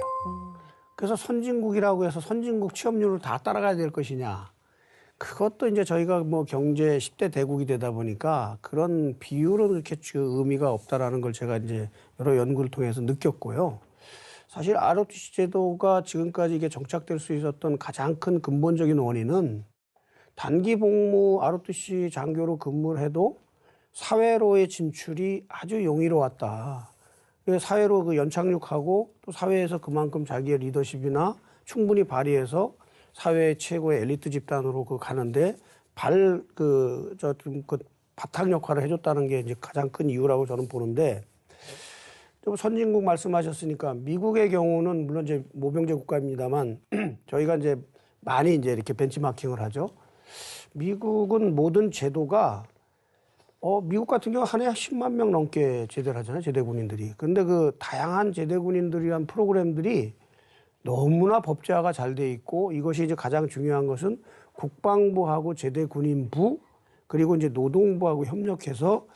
그래서 선진국이라고 해서 선진국 취업률을 다 따라가야 될 것이냐. 그것도 이제 저희가 뭐 경제 10대 대국이 되다 보니까 그런 비율은 그렇게 의미가 없다라는 걸 제가 이제 여러 연구를 통해서 느꼈고요. 사실 ROTC 제도가 지금까지 이게 정착될 수 있었던 가장 큰 근본적인 원인은 단기 복무 ROTC 장교로 근무를 해도 사회로의 진출이 아주 용이로웠다. 사회로 그 연착륙하고 또 사회에서 그만큼 자기의 리더십이나 충분히 발휘해서 사회 최고의 엘리트 집단으로 그 가는데 그 바탕 역할을 해줬다는 게 이제 가장 큰 이유라고 저는 보는데, 또 선진국 말씀하셨으니까 미국의 경우는 물론 이제 모병제 국가입니다만 저희가 이제 많이 이제 이렇게 벤치마킹을 하죠. 미국은 모든 제도가 미국 같은 경우 한 해 10만 명 넘게 제대를 하잖아요, 제대군인들이. 근데 그 다양한 제대군인들을 위한 프로그램들이 너무나 법제화가 잘 돼 있고, 이것이 이제 가장 중요한 것은 국방부하고 제대군인부 그리고 이제 노동부하고 협력해서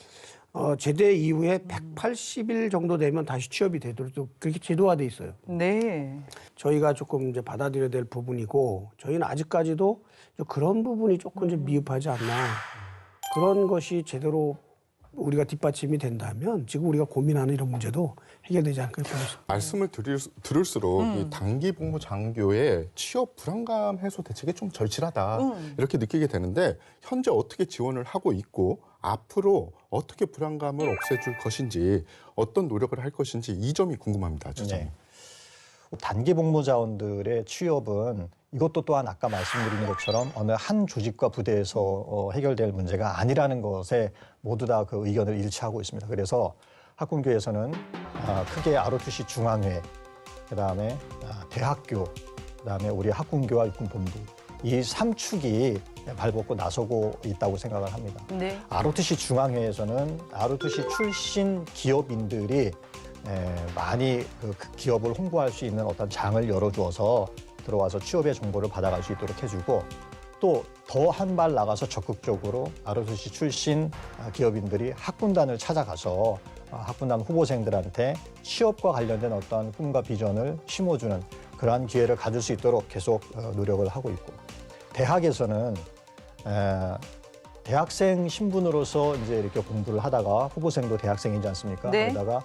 제대 이후에 180일 정도 되면 다시 취업이 되도록 그렇게 제도화돼 있어요. 네. 저희가 조금 이제 받아들여야 될 부분이고, 저희는 아직까지도 그런 부분이 조금 좀 미흡하지 않나. 그런 것이 제대로 우리가 뒷받침이 된다면 지금 우리가 고민하는 이런 문제도 해결되지 않을까 싶습니다. 말씀을 들을수록 이 단기 복무 장교의 취업 불안감 해소 대책이 좀 절실하다 이렇게 느끼게 되는데, 현재 어떻게 지원을 하고 있고 앞으로 어떻게 불안감을 없애줄 것인지, 어떤 노력을 할 것인지, 이 점이 궁금합니다. 네. 단기 복무 자원들의 취업은 이것도 또한 아까 말씀드린 것처럼 어느 한 조직과 부대에서 해결될 문제가 아니라는 것에 모두 다 그 의견을 일치하고 있습니다. 그래서 학군교에서는 크게 ROTC 중앙회, 그다음에 대학교, 그다음에 우리 학군교와 육군본부, 이 3축이 발벗고 나서고 있다고 생각을 합니다. 네. ROTC 중앙회에서는 ROTC 출신 기업인들이 많이 그 기업을 홍보할 수 있는 어떤 장을 열어주어서 들어와서 취업의 정보를 받아갈 수 있도록 해주고, 또 더 한 발 나가서 적극적으로 ROTC 출신 기업인들이 학군단을 찾아가서 학군단 후보생들한테 취업과 관련된 어떤 꿈과 비전을 심어주는 그러한 기회를 가질 수 있도록 계속 노력을 하고 있고, 대학에서는 대학생 신분으로서 이제 이렇게 공부를 하다가 후보생도 대학생이지 않습니까? 네. 그러다가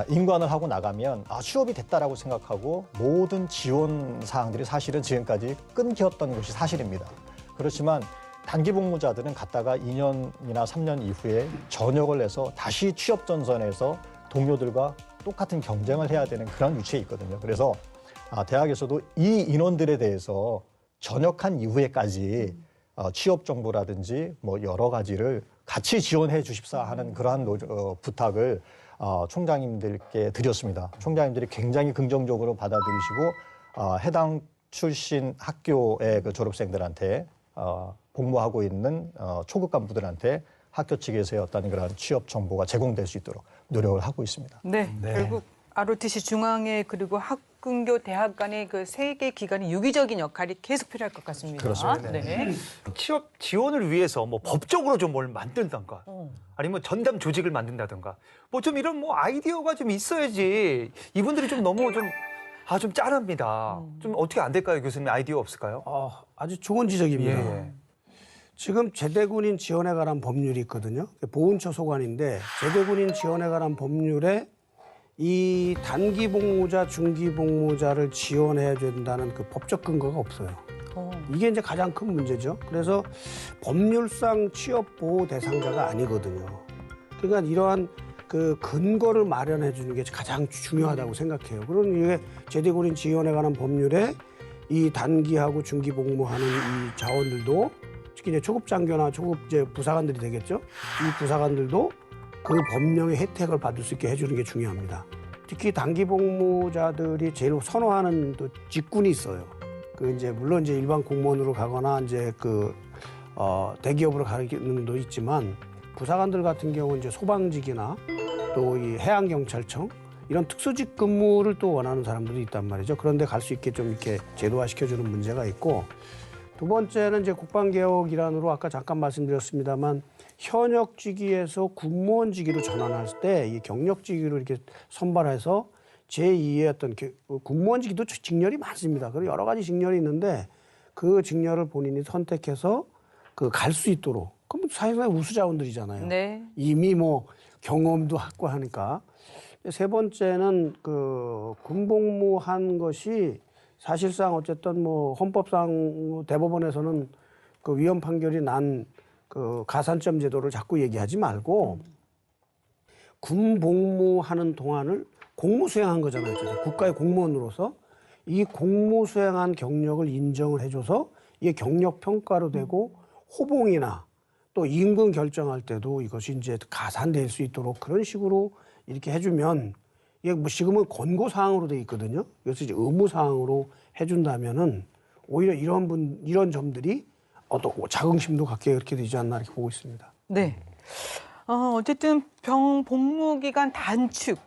인관을 하고 나가면 취업이 됐다라고 생각하고 모든 지원 사항들이 사실은 지금까지 끊겼던 것이 사실입니다. 그렇지만 단기 복무자들은 갔다가 2년이나 3년 이후에 전역을 해서 다시 취업 전선에서 동료들과 똑같은 경쟁을 해야 되는 그런 위치에 있거든요. 그래서 대학에서도 이 인원들에 대해서 전역한 이후에까지 취업 정보라든지 뭐 여러 가지를 같이 지원해 주십사 하는 그러한 부탁을 총장님들께 드렸습니다. 총장님들이 굉장히 긍정적으로 받아들이시고 해당 출신 학교의 그 졸업생들한테 복무하고 있는 초급 간부들한테 학교 측에서의 어떤 그런 취업 정보가 제공될 수 있도록 노력을 하고 있습니다. 네. 결국 ROTC 중앙회 그리고 학군교 대학 간의 그 세 개 기관의 유기적인 역할이 계속 필요할 것 같습니다. 그렇습니다. 네. 취업 지원을 위해서 뭐 법적으로 좀 뭘 만든다든가, 아니면 전담 조직을 만든다든가, 뭐 좀 이런 뭐 아이디어가 좀 있어야지. 이분들이 좀 너무 좀 짠합니다. 좀 어떻게 안 될까요, 교수님? 아이디어 없을까요? 아주 좋은 지적입니다. 예. 지금 제대군인 지원에 관한 법률이 있거든요. 보훈처 소관인데 제대군인 지원에 관한 법률에 이 단기 복무자, 중기 복무자를 지원해야 된다는 그 법적 근거가 없어요. 이게 이제 가장 큰 문제죠. 그래서 법률상 취업 보호 대상자가 아니거든요. 그러니까 이러한 그 근거를 마련해 주는 게 가장 중요하다고 생각해요. 그럼 이게 제대군인 지원에 관한 법률에 이 단기하고 중기 복무하는 이 자원들도, 특히 이제 초급 장교나 초급 이제 부사관들이 되겠죠. 이 부사관들도 그 법령의 혜택을 받을 수 있게 해주는 게 중요합니다. 특히 단기 복무자들이 제일 선호하는 또 직군이 있어요. 그 이제 물론 이제 일반 공무원으로 가거나 이제 그 대기업으로 가는 분도 있지만, 부사관들 같은 경우는 이제 소방직이나 또 이 해양경찰청 이런 특수직 근무를 또 원하는 사람들이 있단 말이죠. 그런데 갈 수 있게 좀 이렇게 제도화 시켜주는 문제가 있고, 두 번째는 이제 국방개혁 일환으로 아까 잠깐 말씀드렸습니다만 현역직위에서 군무원직위로 전환할 때 이 경력직위로 이렇게 선발해서 제2의 어떤 군무원직위도 직렬이 많습니다. 그리고 여러 가지 직렬이 있는데 그 직렬을 본인이 선택해서 그 갈 수 있도록. 그럼 사실상 우수자원들이잖아요. 네. 이미 뭐 경험도 갖고 하니까. 세 번째는 그 군복무한 것이 사실상 어쨌든 뭐 헌법상 대법원에서는 그 위헌 판결이 난 그 가산점 제도를 자꾸 얘기하지 말고 군 복무하는 동안을 공무 수행한 거잖아요. 국가의 공무원으로서 이 공무 수행한 경력을 인정을 해줘서 이게 경력 평가로 되고 호봉이나 또 임금 결정할 때도 이것이 이제 가산될 수 있도록 그런 식으로 이렇게 해주면 이게 뭐 지금은 권고 사항으로 돼 있거든요. 그래서 이제 의무 사항으로 해준다면은 오히려 이런 점들이 또 자긍심도 갖게 이렇게 되지 않나 이렇게 보고 있습니다. 네. 어쨌든 병 복무 기간 단축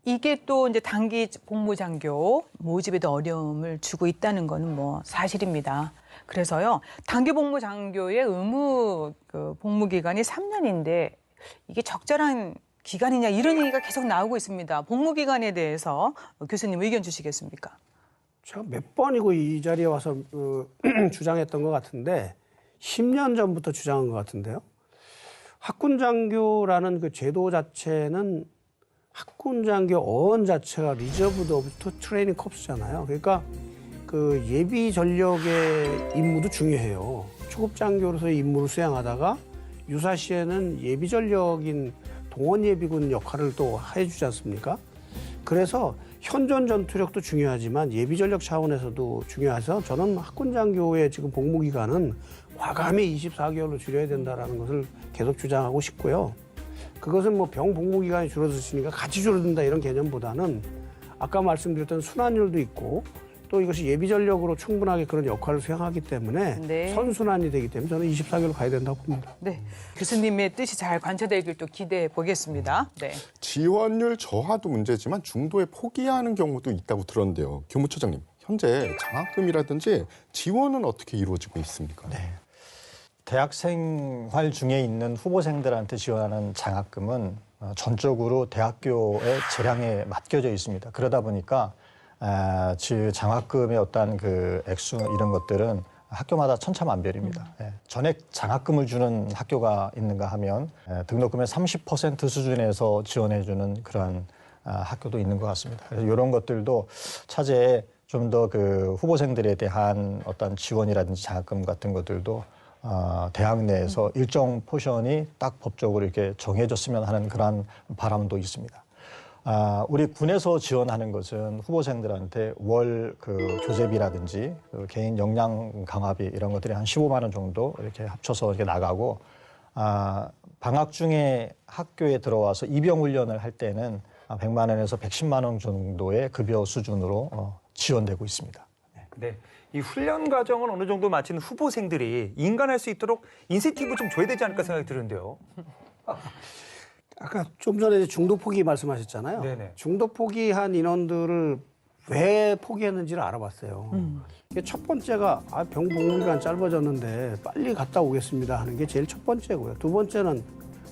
이게 또 이제 단기 복무 장교 모집에도 어려움을 주고 있다는 거는 뭐 사실입니다. 그래서요 단기 복무 장교의 의무 그 복무 기간이 3년인데 이게 적절한 기간이냐 이런 얘기가 계속 나오고 있습니다. 복무 기간에 대해서 교수님 의견 주시겠습니까? 제가 몇 번이고 이 자리에 와서 주장했던 것 같은데 10년 전부터 주장한 것 같은데요. 학군장교라는 그 제도 자체는 학군장교 어원 자체가 리저브드 오브 트레이닝 컵스잖아요. 그러니까 그 예비 전력의 임무도 중요해요. 초급장교로서의 임무를 수행하다가 유사시에는 예비 전력인 동원 예비군 역할을 또 해주지 않습니까? 그래서 현존 전투력도 중요하지만 예비 전력 차원에서도 중요해서 저는 학군장교의 지금 복무 기간은 과감히 24개월로 줄여야 된다라는 것을 계속 주장하고 싶고요. 그것은 뭐 병 복무 기간이 줄어드시니까 같이 줄어든다 이런 개념보다는 아까 말씀드렸던 순환율도 있고 또 이것이 예비 전력으로 충분하게 그런 역할을 수행하기 때문에 네. 선순환이 되기 때문에 저는 24개월로 가야 된다고 봅니다. 네. 교수님의 뜻이 잘 관철되길 또 기대해 보겠습니다. 네. 지원율 저하도 문제지만 중도에 포기하는 경우도 있다고 들었는데요. 교무처장님, 현재 장학금이라든지 지원은 어떻게 이루어지고 있습니까? 네. 대학 생활 중에 있는 후보생들한테 지원하는 장학금은 전적으로 대학교의 재량에 맡겨져 있습니다. 그러다 보니까 장학금의 어떤 그 액수 이런 것들은 학교마다 천차만별입니다. 전액 장학금을 주는 학교가 있는가 하면 등록금의 30% 수준에서 지원해주는 그러한 학교도 있는 것 같습니다. 그래서 이런 것들도 차제에 좀 더 그 후보생들에 대한 어떤 지원이라든지 장학금 같은 것들도 대학 내에서 일정 포션이 딱 법적으로 이렇게 정해졌으면 하는 그런 바람도 있습니다. 우리 군에서 지원하는 것은 후보생들한테 월 그 교재비라든지 그 개인 역량 강화비 이런 것들이 한 15만 원 정도 이렇게 합쳐서 이렇게 나가고 방학 중에 학교에 들어와서 입영 훈련을 할 때는 100만 원에서 110만 원 정도의 급여 수준으로 지원되고 있습니다. 네. 이 훈련 과정을 어느 정도 마친 후보생들이 인간할 수 있도록 인센티브 좀 줘야 되지 않을까 생각이 드는데요. 아까 좀 전에 중도 포기 말씀하셨잖아요. 네네. 중도 포기한 인원들을 왜 포기했는지를 알아봤어요. 이게 첫 번째가 병 복무 기간 짧아졌는데 빨리 갔다 오겠습니다 하는 게 제일 첫 번째고요. 두 번째는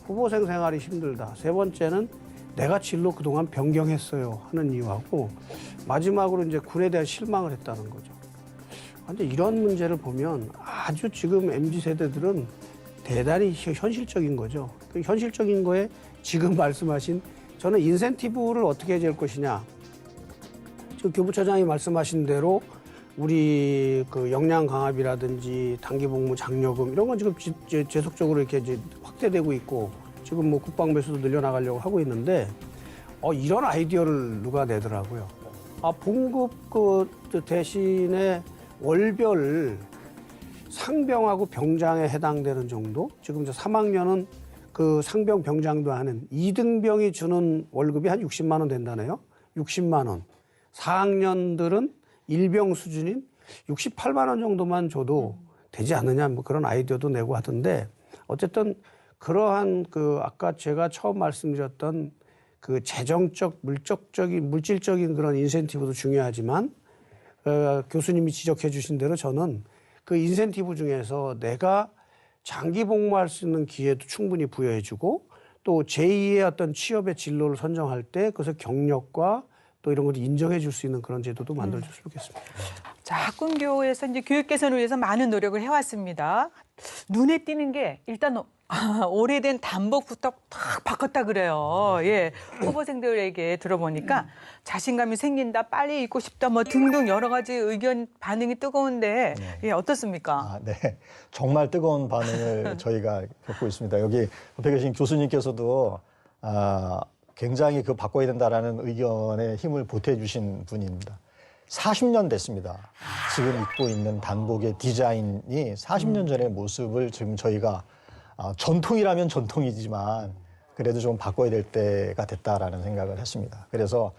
후보생 생활이 힘들다. 세 번째는 내가 진로 그동안 변경했어요 하는 이유하고 마지막으로 이제 군에 대한 실망을 했다는 거죠. 근데 이런 문제를 보면 아주 지금 MZ 세대들은 대단히 현실적인 거죠. 그 현실적인 거에 지금 말씀하신 저는 인센티브를 어떻게 될 것이냐. 지금 교부처장이 말씀하신 대로 우리 그 역량 강압이라든지 단기 복무 장려금 이런 건 지금 계속적으로 이렇게 이제 확대되고 있고 지금 뭐 국방 배수도 늘려나가려고 하고 있는데 이런 아이디어를 누가 내더라고요. 봉급 그 대신에 월별 상병하고 병장에 해당되는 정도? 지금 이제 3학년은 그 상병 병장도 하는 2등병이 주는 월급이 한 60만 원 된다네요. 60만 원. 4학년들은 일병 수준인 68만 원 정도만 줘도 되지 않느냐 뭐 그런 아이디어도 내고 하던데 어쨌든 그러한 그 아까 제가 처음 말씀드렸던 그 재정적, 물질적인 그런 인센티브도 중요하지만 교수님이 지적해 주신 대로 저는 그 인센티브 중에서 내가 장기 복무할 수 있는 기회도 충분히 부여해주고 또 제2의 어떤 취업의 진로를 선정할 때 그것을 경력과 또 이런 것도 인정해 줄 수 있는 그런 제도도 만들어줬으면 좋겠습니다. 자, 학군교에서 이제 교육 개선을 위해서 많은 노력을 해왔습니다. 눈에 띄는 게 일단 오래된 단복부터 탁 바꿨다 그래요. 예, 후보생들에게 들어보니까 자신감이 생긴다, 빨리 읽고 싶다, 뭐 등등 여러 가지 의견 반응이 뜨거운데 예, 어떻습니까? 아, 네. 정말 뜨거운 반응을 저희가 겪고 있습니다. 여기 옆에 계신 교수님께서도 굉장히 그 바꿔야 된다라는 의견에 힘을 보태주신 분입니다. 40년 됐습니다. 지금 입고 있는 단복의 디자인이 40년 전의 모습을 지금 저희가 전통이라면 전통이지만 그래도 좀 바꿔야 될 때가 됐다라는 생각을 했습니다. 그래서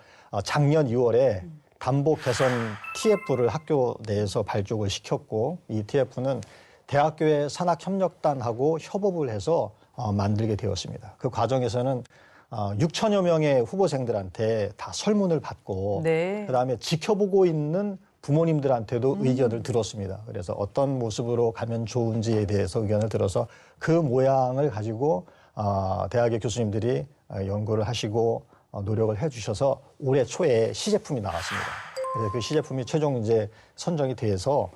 작년 2월에 단복 개선 TF를 학교 내에서 발족을 시켰고 이 TF는 대학교의 산학협력단하고 협업을 해서 만들게 되었습니다. 그 과정에서는 6천여 명의 후보생들한테 다 설문을 받고 네. 그다음에 지켜보고 있는 부모님들한테도 의견을 들었습니다. 그래서 어떤 모습으로 가면 좋은지에 대해서 의견을 들어서 그 모양을 가지고 대학의 교수님들이 연구를 하시고 노력을 해주셔서 올해 초에 시제품이 나왔습니다. 그래서 그 시제품이 최종 이제 선정이 돼서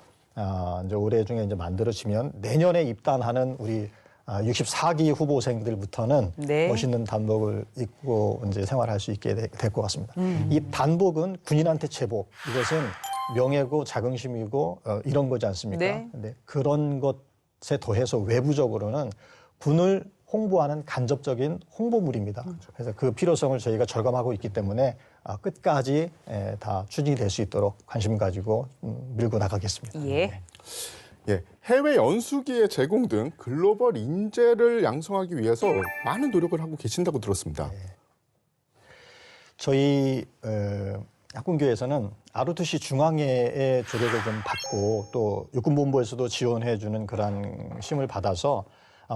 이제 올해 중에 이제 만들어지면 내년에 입단하는 우리 64기 후보생들부터는 네. 멋있는 단복을 입고 이제 생활할 수 있게 될 것 같습니다. 이 단복은 군인한테 제복, 이것은 명예고 자긍심이고 이런 거지 않습니까? 네. 근데 그런 것에 더해서 외부적으로는 군을 홍보하는 간접적인 홍보물입니다. 그래서 그 필요성을 저희가 절감하고 있기 때문에 끝까지 다 추진이 될 수 있도록 관심 가지고 밀고 나가겠습니다. 예. 예, 해외 연수기의 제공 등 글로벌 인재를 양성하기 위해서 많은 노력을 하고 계신다고 들었습니다. 저희 학군교에서는 ROTC 중앙회의 조력을 좀 받고 또 육군본부에서도 지원해주는 그런 힘을 받아서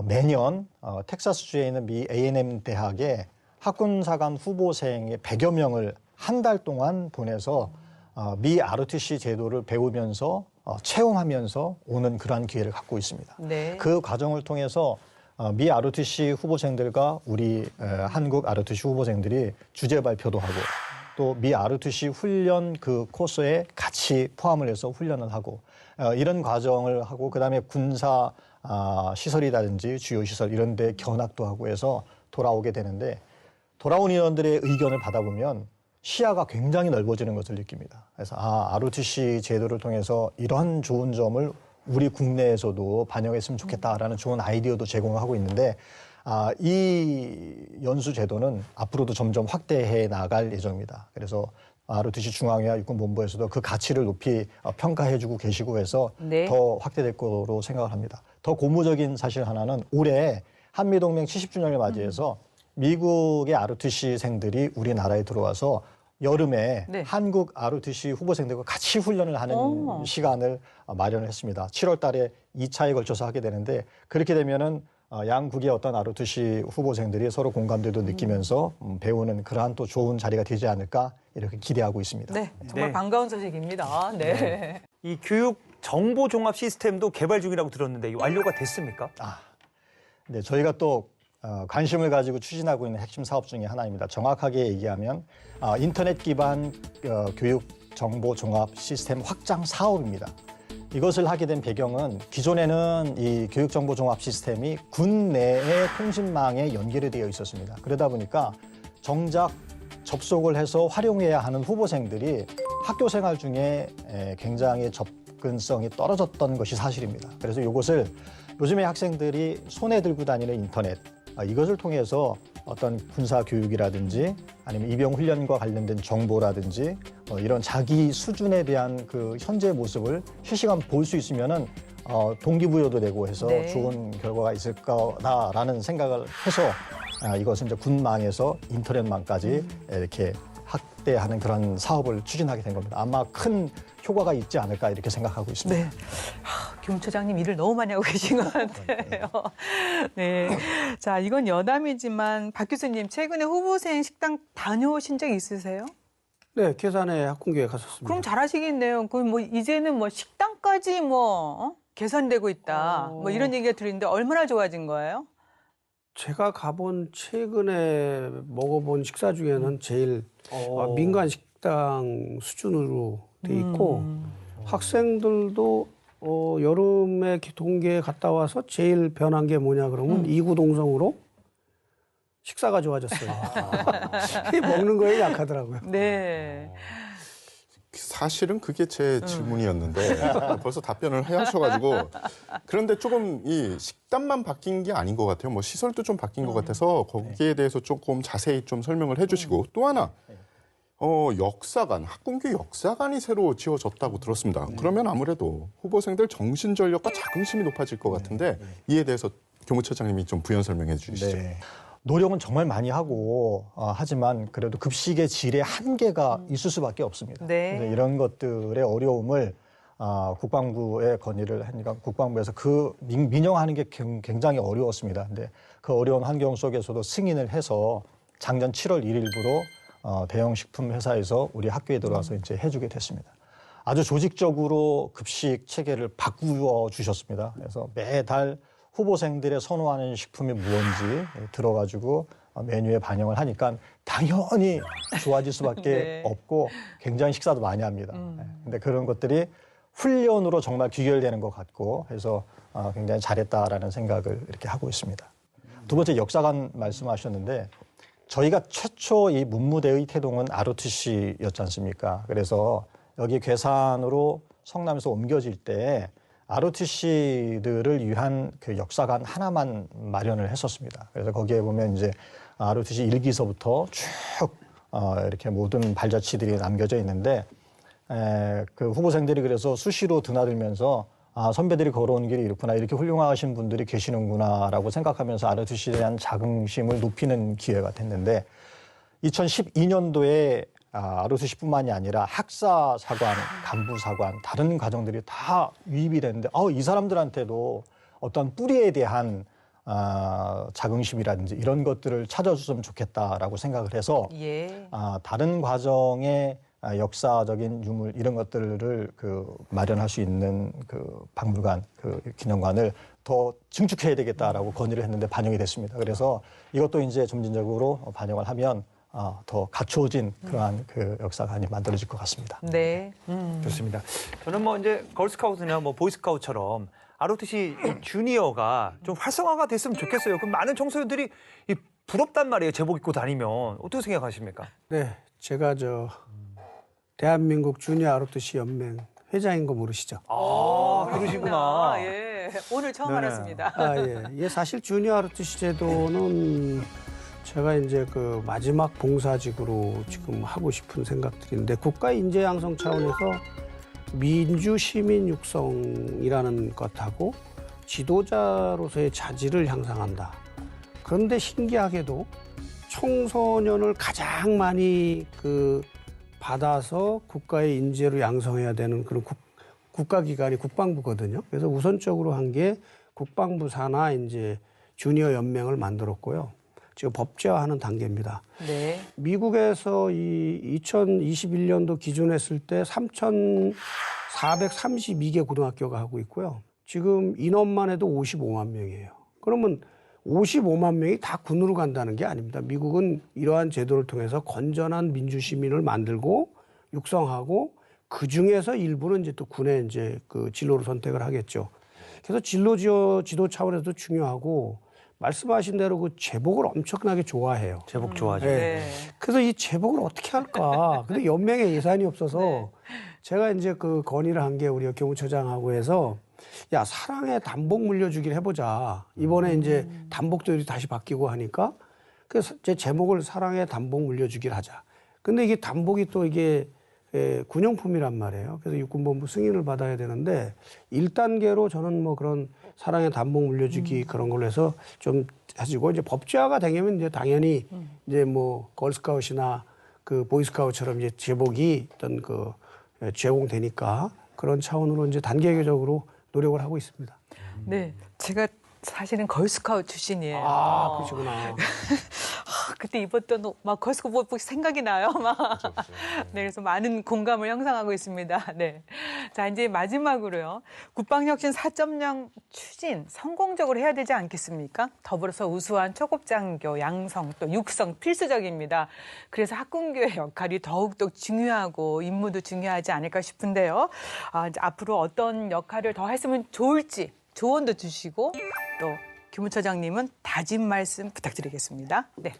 매년 텍사스주에 있는 미 A&M 대학에 학군사관 후보생의 100여 명을 한 달 동안 보내서 미 ROTC 제도를 배우면서 체험하면서 오는 그러한 기회를 갖고 있습니다. 네. 그 과정을 통해서 미 ROTC 후보생들과 우리 한국 ROTC 후보생들이 주제 발표도 하고 또 미 ROTC 훈련 그 코스에 같이 포함을 해서 훈련을 하고 이런 과정을 하고 그다음에 군사 시설이라든지 주요 시설 이런 데 견학도 하고 해서 돌아오게 되는데 돌아온 인원들의 의견을 받아보면 시야가 굉장히 넓어지는 것을 느낍니다. 그래서 ROTC 제도를 통해서 이런 좋은 점을 우리 국내에서도 반영했으면 좋겠다라는 좋은 아이디어도 제공하고 있는데 이 연수 제도는 앞으로도 점점 확대해 나갈 예정입니다. 그래서 ROTC 중앙회와 육군본부에서도 그 가치를 높이 평가해주고 계시고 해서 네. 더 확대될 거로 생각을 합니다. 더 고무적인 사실 하나는 올해 한미동맹 70주년을 맞이해서 미국의 ROTC생들이 우리나라에 들어와서 여름에 네. 한국 ROTC 후보생들과 같이 훈련을 하는 시간을 마련을 했습니다. 7월 달에 2차에 걸쳐서 하게 되는데 그렇게 되면은 양국의 어떤 ROTC 후보생들이 서로 공감대도 느끼면서 배우는 그러한 또 좋은 자리가 되지 않을까 이렇게 기대하고 있습니다. 네, 정말 네. 반가운 소식입니다. 네. 이 교육 정보 종합 시스템도 개발 중이라고 들었는데 이 완료가 됐습니까? 네, 저희가 또 관심을 가지고 추진하고 있는 핵심 사업 중에 하나입니다. 정확하게 얘기하면 인터넷 기반 교육 정보 종합 시스템 확장 사업입니다. 이것을 하게 된 배경은 기존에는 이 교육 정보 종합 시스템이 군 내의 통신망에 연결이 되어 있었습니다. 그러다 보니까 정작 접속을 해서 활용해야 하는 후보생들이 학교 생활 중에 굉장히 접근성이 떨어졌던 것이 사실입니다. 그래서 이것을 요즘에 학생들이 손에 들고 다니는 인터넷 이것을 통해서 어떤 군사 교육이라든지 아니면 입영 훈련과 관련된 정보라든지 이런 자기 수준에 대한 그 현재 모습을 실시간 볼 수 있으면은 동기부여도 되고 해서 네. 좋은 결과가 있을 거다라는 생각을 해서 이것은 이제 군망에서 인터넷망까지 이렇게 확대하는 그런 사업을 추진하게 된 겁니다. 아마 큰 효과가 있지 않을까 이렇게 생각하고 있습니다. 네. 교훈처장님 일을 너무 많이 하고 계신 것 같아요. 네. 자, 이건 여담이지만 박 교수님 최근에 후보생 식당 다녀오신 적 있으세요? 네, 계산에 학군교에 갔었습니다. 그럼 잘하시겠네요. 그 뭐 이제는 뭐 식당까지 뭐 개선되고 있다. 뭐 이런 얘기가 들리는데 얼마나 좋아진 거예요? 제가 가본 최근에 먹어본 식사 중에는 제일 민간 식당 수준으로 돼 있고 학생들도 여름에 동계에 갔다 와서 제일 변한 게 뭐냐 그러면 이구동성으로 식사가 좋아졌어요. 먹는 거에 약하더라고요. 네. 사실은 그게 제 질문이었는데 벌써 답변을 하셔가지고 그런데 조금 이 식단만 바뀐 게 아닌 것 같아요. 뭐 시설도 좀 바뀐 것 같아서 거기에 대해서 조금 자세히 좀 설명을 해주시고 또 하나 역사관, 학군교 역사관이 새로 지어졌다고 들었습니다. 그러면 아무래도 후보생들 정신 전력과 자긍심이 높아질 것 같은데 이에 대해서 교무처장님이 좀 부연 설명해 주시죠. 네. 노력은 정말 많이 하고 하지만 그래도 급식의 질에 한계가 있을 수밖에 없습니다. 네. 그래서 이런 것들의 어려움을 국방부에 건의를 하니까 국방부에서 그 민영하는 게 굉장히 어려웠습니다. 근데 그 어려운 환경 속에서도 승인을 해서 작년 7월 1일부로 대형 식품 회사에서 우리 학교에 들어와서 이제 해주게 됐습니다. 아주 조직적으로 급식 체계를 바꾸어 주셨습니다. 그래서 매달 후보생들의 선호하는 식품이 무엇인지 들어가지고 메뉴에 반영을 하니까 당연히 좋아질 수밖에 네. 없고 굉장히 식사도 많이 합니다. 근데 그런 것들이 훈련으로 정말 귀결되는 것 같고 해서 굉장히 잘했다라는 생각을 이렇게 하고 있습니다. 두 번째 역사관 말씀하셨는데 저희가 최초 이 문무대의 태동은 ROTC였지 않습니까? 그래서 여기 괴산으로 성남에서 옮겨질 때 ROTC들을 위한 그 역사관 하나만 마련을 했었습니다. 그래서 거기에 보면 이제 ROTC 1기서부터 쭉 이렇게 모든 발자취들이 남겨져 있는데 그 후보생들이 그래서 수시로 드나들면서 선배들이 걸어온 길이 이렇구나, 이렇게 훌륭하신 분들이 계시는구나라고 생각하면서 ROTC에 대한 자긍심을 높이는 기회가 됐는데 2012년도에 ROTC뿐만이 아니라 학사사관, 간부사관, 다른 과정들이 다 유입이 됐는데 이 사람들한테도 어떤 뿌리에 대한 자긍심이라든지 이런 것들을 찾아줬으면 좋겠다라고 생각을 해서 예. 다른 과정의 역사적인 유물 이런 것들을 마련할 수 있는 그 박물관, 그 기념관을 더 증축해야 되겠다라고 건의를 했는데 반영이 됐습니다. 그래서 이것도 이제 점진적으로 반영을 하면 더 갖춰진 그러한 그 역사관이 만들어질 것 같습니다. 네. 좋습니다. 저는 뭐 이제 걸스카우트나 뭐 보이스카우트처럼 ROTC 주니어가 좀 활성화가 됐으면 좋겠어요. 그럼 많은 청소년들이 부럽단 말이에요. 제복 입고 다니면. 어떻게 생각하십니까? 네, 제가 대한민국 주니어 ROTC 연맹 회장인 거 모르시죠? 그러시구나. 예. 오늘 처음 네네. 알았습니다. 예, 사실 주니어 ROTC 제도는 제가 이제 그 마지막 봉사직으로 지금 하고 싶은 생각들인데 국가 인재 양성 차원에서 민주 시민 육성이라는 것하고 지도자로서의 자질을 향상한다. 그런데 신기하게도 청소년을 가장 많이 받아서 국가의 인재로 양성해야 되는 그런 국가기관이 국방부거든요. 그래서 우선적으로 한 게 국방부 산하 이제 주니어 연맹을 만들었고요. 지금 법제화하는 단계입니다. 네. 미국에서 이 2021년도 기준했을 때 3,432개 고등학교가 하고 있고요. 지금 인원만 해도 55만 명이에요. 그러면 55만 명이 다 군으로 간다는 게 아닙니다. 미국은 이러한 제도를 통해서 건전한 민주시민을 만들고 육성하고 그 중에서 일부는 이제 또 군의 이제 그 진로를 선택을 하겠죠. 그래서 지도 차원에서도 중요하고 말씀하신 대로 그 제복을 엄청나게 좋아해요. 제복 좋아하죠. 네. 그래서 이 제복을 어떻게 할까? 근데 연맹에 예산이 없어서 제가 이제 그 건의를 한 게 우리 교무처장하고 해서 야, 사랑의 단복 물려주기를 해보자. 이번에 이제 단복들이 다시 바뀌고 하니까 그래서 제 제목을 사랑의 단복 물려주기를 하자. 근데 이게 단복이 또 이게 군용품이란 말이에요. 그래서 육군본부 승인을 받아야 되는데 1단계로 저는 뭐 그런 사랑의 단복 물려주기 그런 걸로 해서 좀 가지고 이제 법제화가 되면 이제 당연히 이제 뭐 걸스카웃이나 그 보이스카웃처럼 이제 제복이 어떤 제공되니까 그런 차원으로 이제 단계적으로 노력을 하고 있습니다. 네. 제가 사실은 걸스카우트 출신이에요. 그러시구나. 그때 입었던 옷, 막 거스고 생각이 나요. 막. 네, 그래서 많은 공감을 형성하고 있습니다. 네. 자, 이제 마지막으로요. 국방혁신 4.0 추진 성공적으로 해야 되지 않겠습니까? 더불어서 우수한 초급장교 양성 또 육성 필수적입니다. 그래서 학군교의 역할이 더욱더 중요하고 임무도 중요하지 않을까 싶은데요. 이제 앞으로 어떤 역할을 더 했으면 좋을지 조언도 주시고 또 교무처장님은 다짐 말씀 부탁드리겠습니다. 네.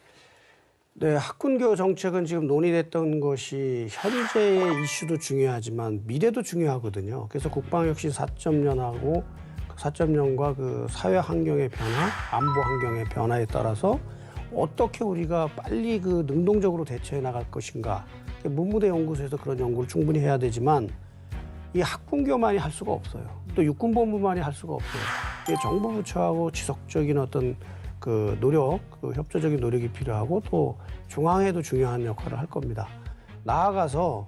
네, 학군교 정책은 지금 논의됐던 것이 현재의 이슈도 중요하지만 미래도 중요하거든요. 그래서 국방혁신 4.0하고 4.0과 그 사회 환경의 변화, 안보 환경의 변화에 따라서 어떻게 우리가 빨리 그 능동적으로 대처해 나갈 것인가. 문무대 연구소에서 그런 연구를 충분히 해야 되지만 이 학군교만이 할 수가 없어요. 또 육군본부만이 할 수가 없어요. 이게 정부 부처하고 지속적인 어떤 그 노력, 그 협조적인 노력이 필요하고 또 중앙에도 중요한 역할을 할 겁니다. 나아가서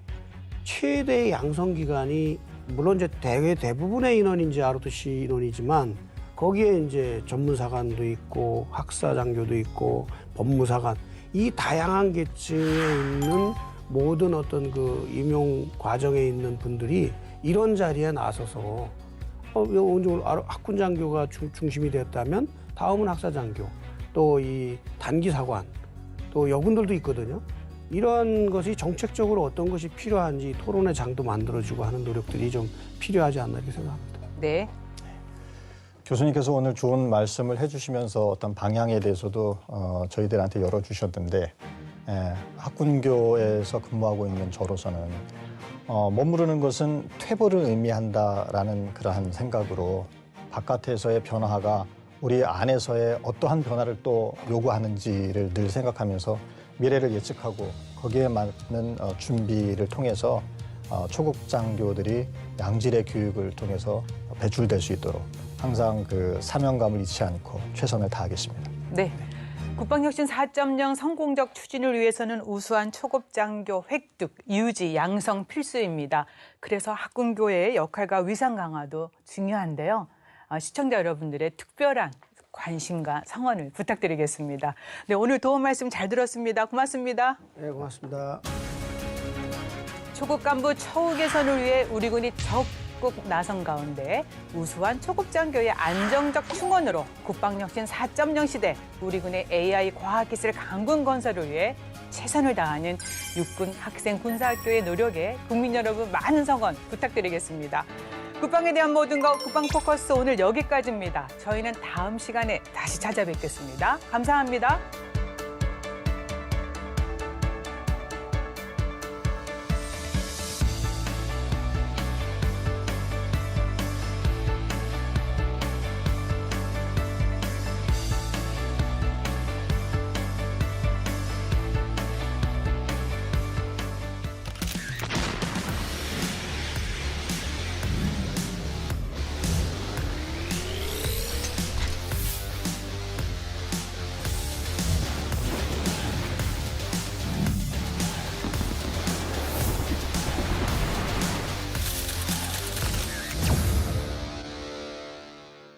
최대의 양성 기관이 물론 이제 대부분의 인원이 이제 ROTC 인원이지만 거기에 이제 전문사관도 있고 학사장교도 있고 법무사관 이 다양한 계층에 있는 모든 어떤 그 임용 과정에 있는 분들이 이런 자리에 나서서 학군장교가 중심이 됐다면 다음은 학사장교 또 이 단기사관 또 여군들도 있거든요. 이런 것이 정책적으로 어떤 것이 필요한지 토론의 장도 만들어주고 하는 노력들이 좀 필요하지 않나 이렇게 생각합니다. 네. 교수님께서 오늘 좋은 말씀을 해주시면서 어떤 방향에 대해서도 저희들한테 열어주셨는데 학군교에서 근무하고 있는 저로서는 머무르는 것은 퇴보를 의미한다라는 그러한 생각으로 바깥에서의 변화가 우리 안에서의 어떠한 변화를 또 요구하는지를 늘 생각하면서 미래를 예측하고 거기에 맞는 준비를 통해서 초급장교들이 양질의 교육을 통해서 배출될 수 있도록 항상 그 사명감을 잃지 않고 최선을 다하겠습니다. 네. 국방혁신 4.0 성공적 추진을 위해서는 우수한 초급장교 획득, 유지, 양성 필수입니다. 그래서 학군교의 역할과 위상 강화도 중요한데요. 시청자 여러분들의 특별한 관심과 성원을 부탁드리겠습니다. 네, 오늘 도움 말씀 잘 들었습니다. 고맙습니다. 네, 고맙습니다. 초급 간부 처우 개선을 위해 우리 군이 적극 나선 가운데 우수한 초급장교의 안정적 충원으로 국방혁신 4.0 시대 우리 군의 AI 과학기술 강군 건설을 위해 최선을 다하는 육군 학생 군사학교의 노력에 국민 여러분 많은 성원 부탁드리겠습니다. 국방에 대한 모든 것 국방 포커스 오늘 여기까지입니다. 저희는 다음 시간에 다시 찾아뵙겠습니다. 감사합니다.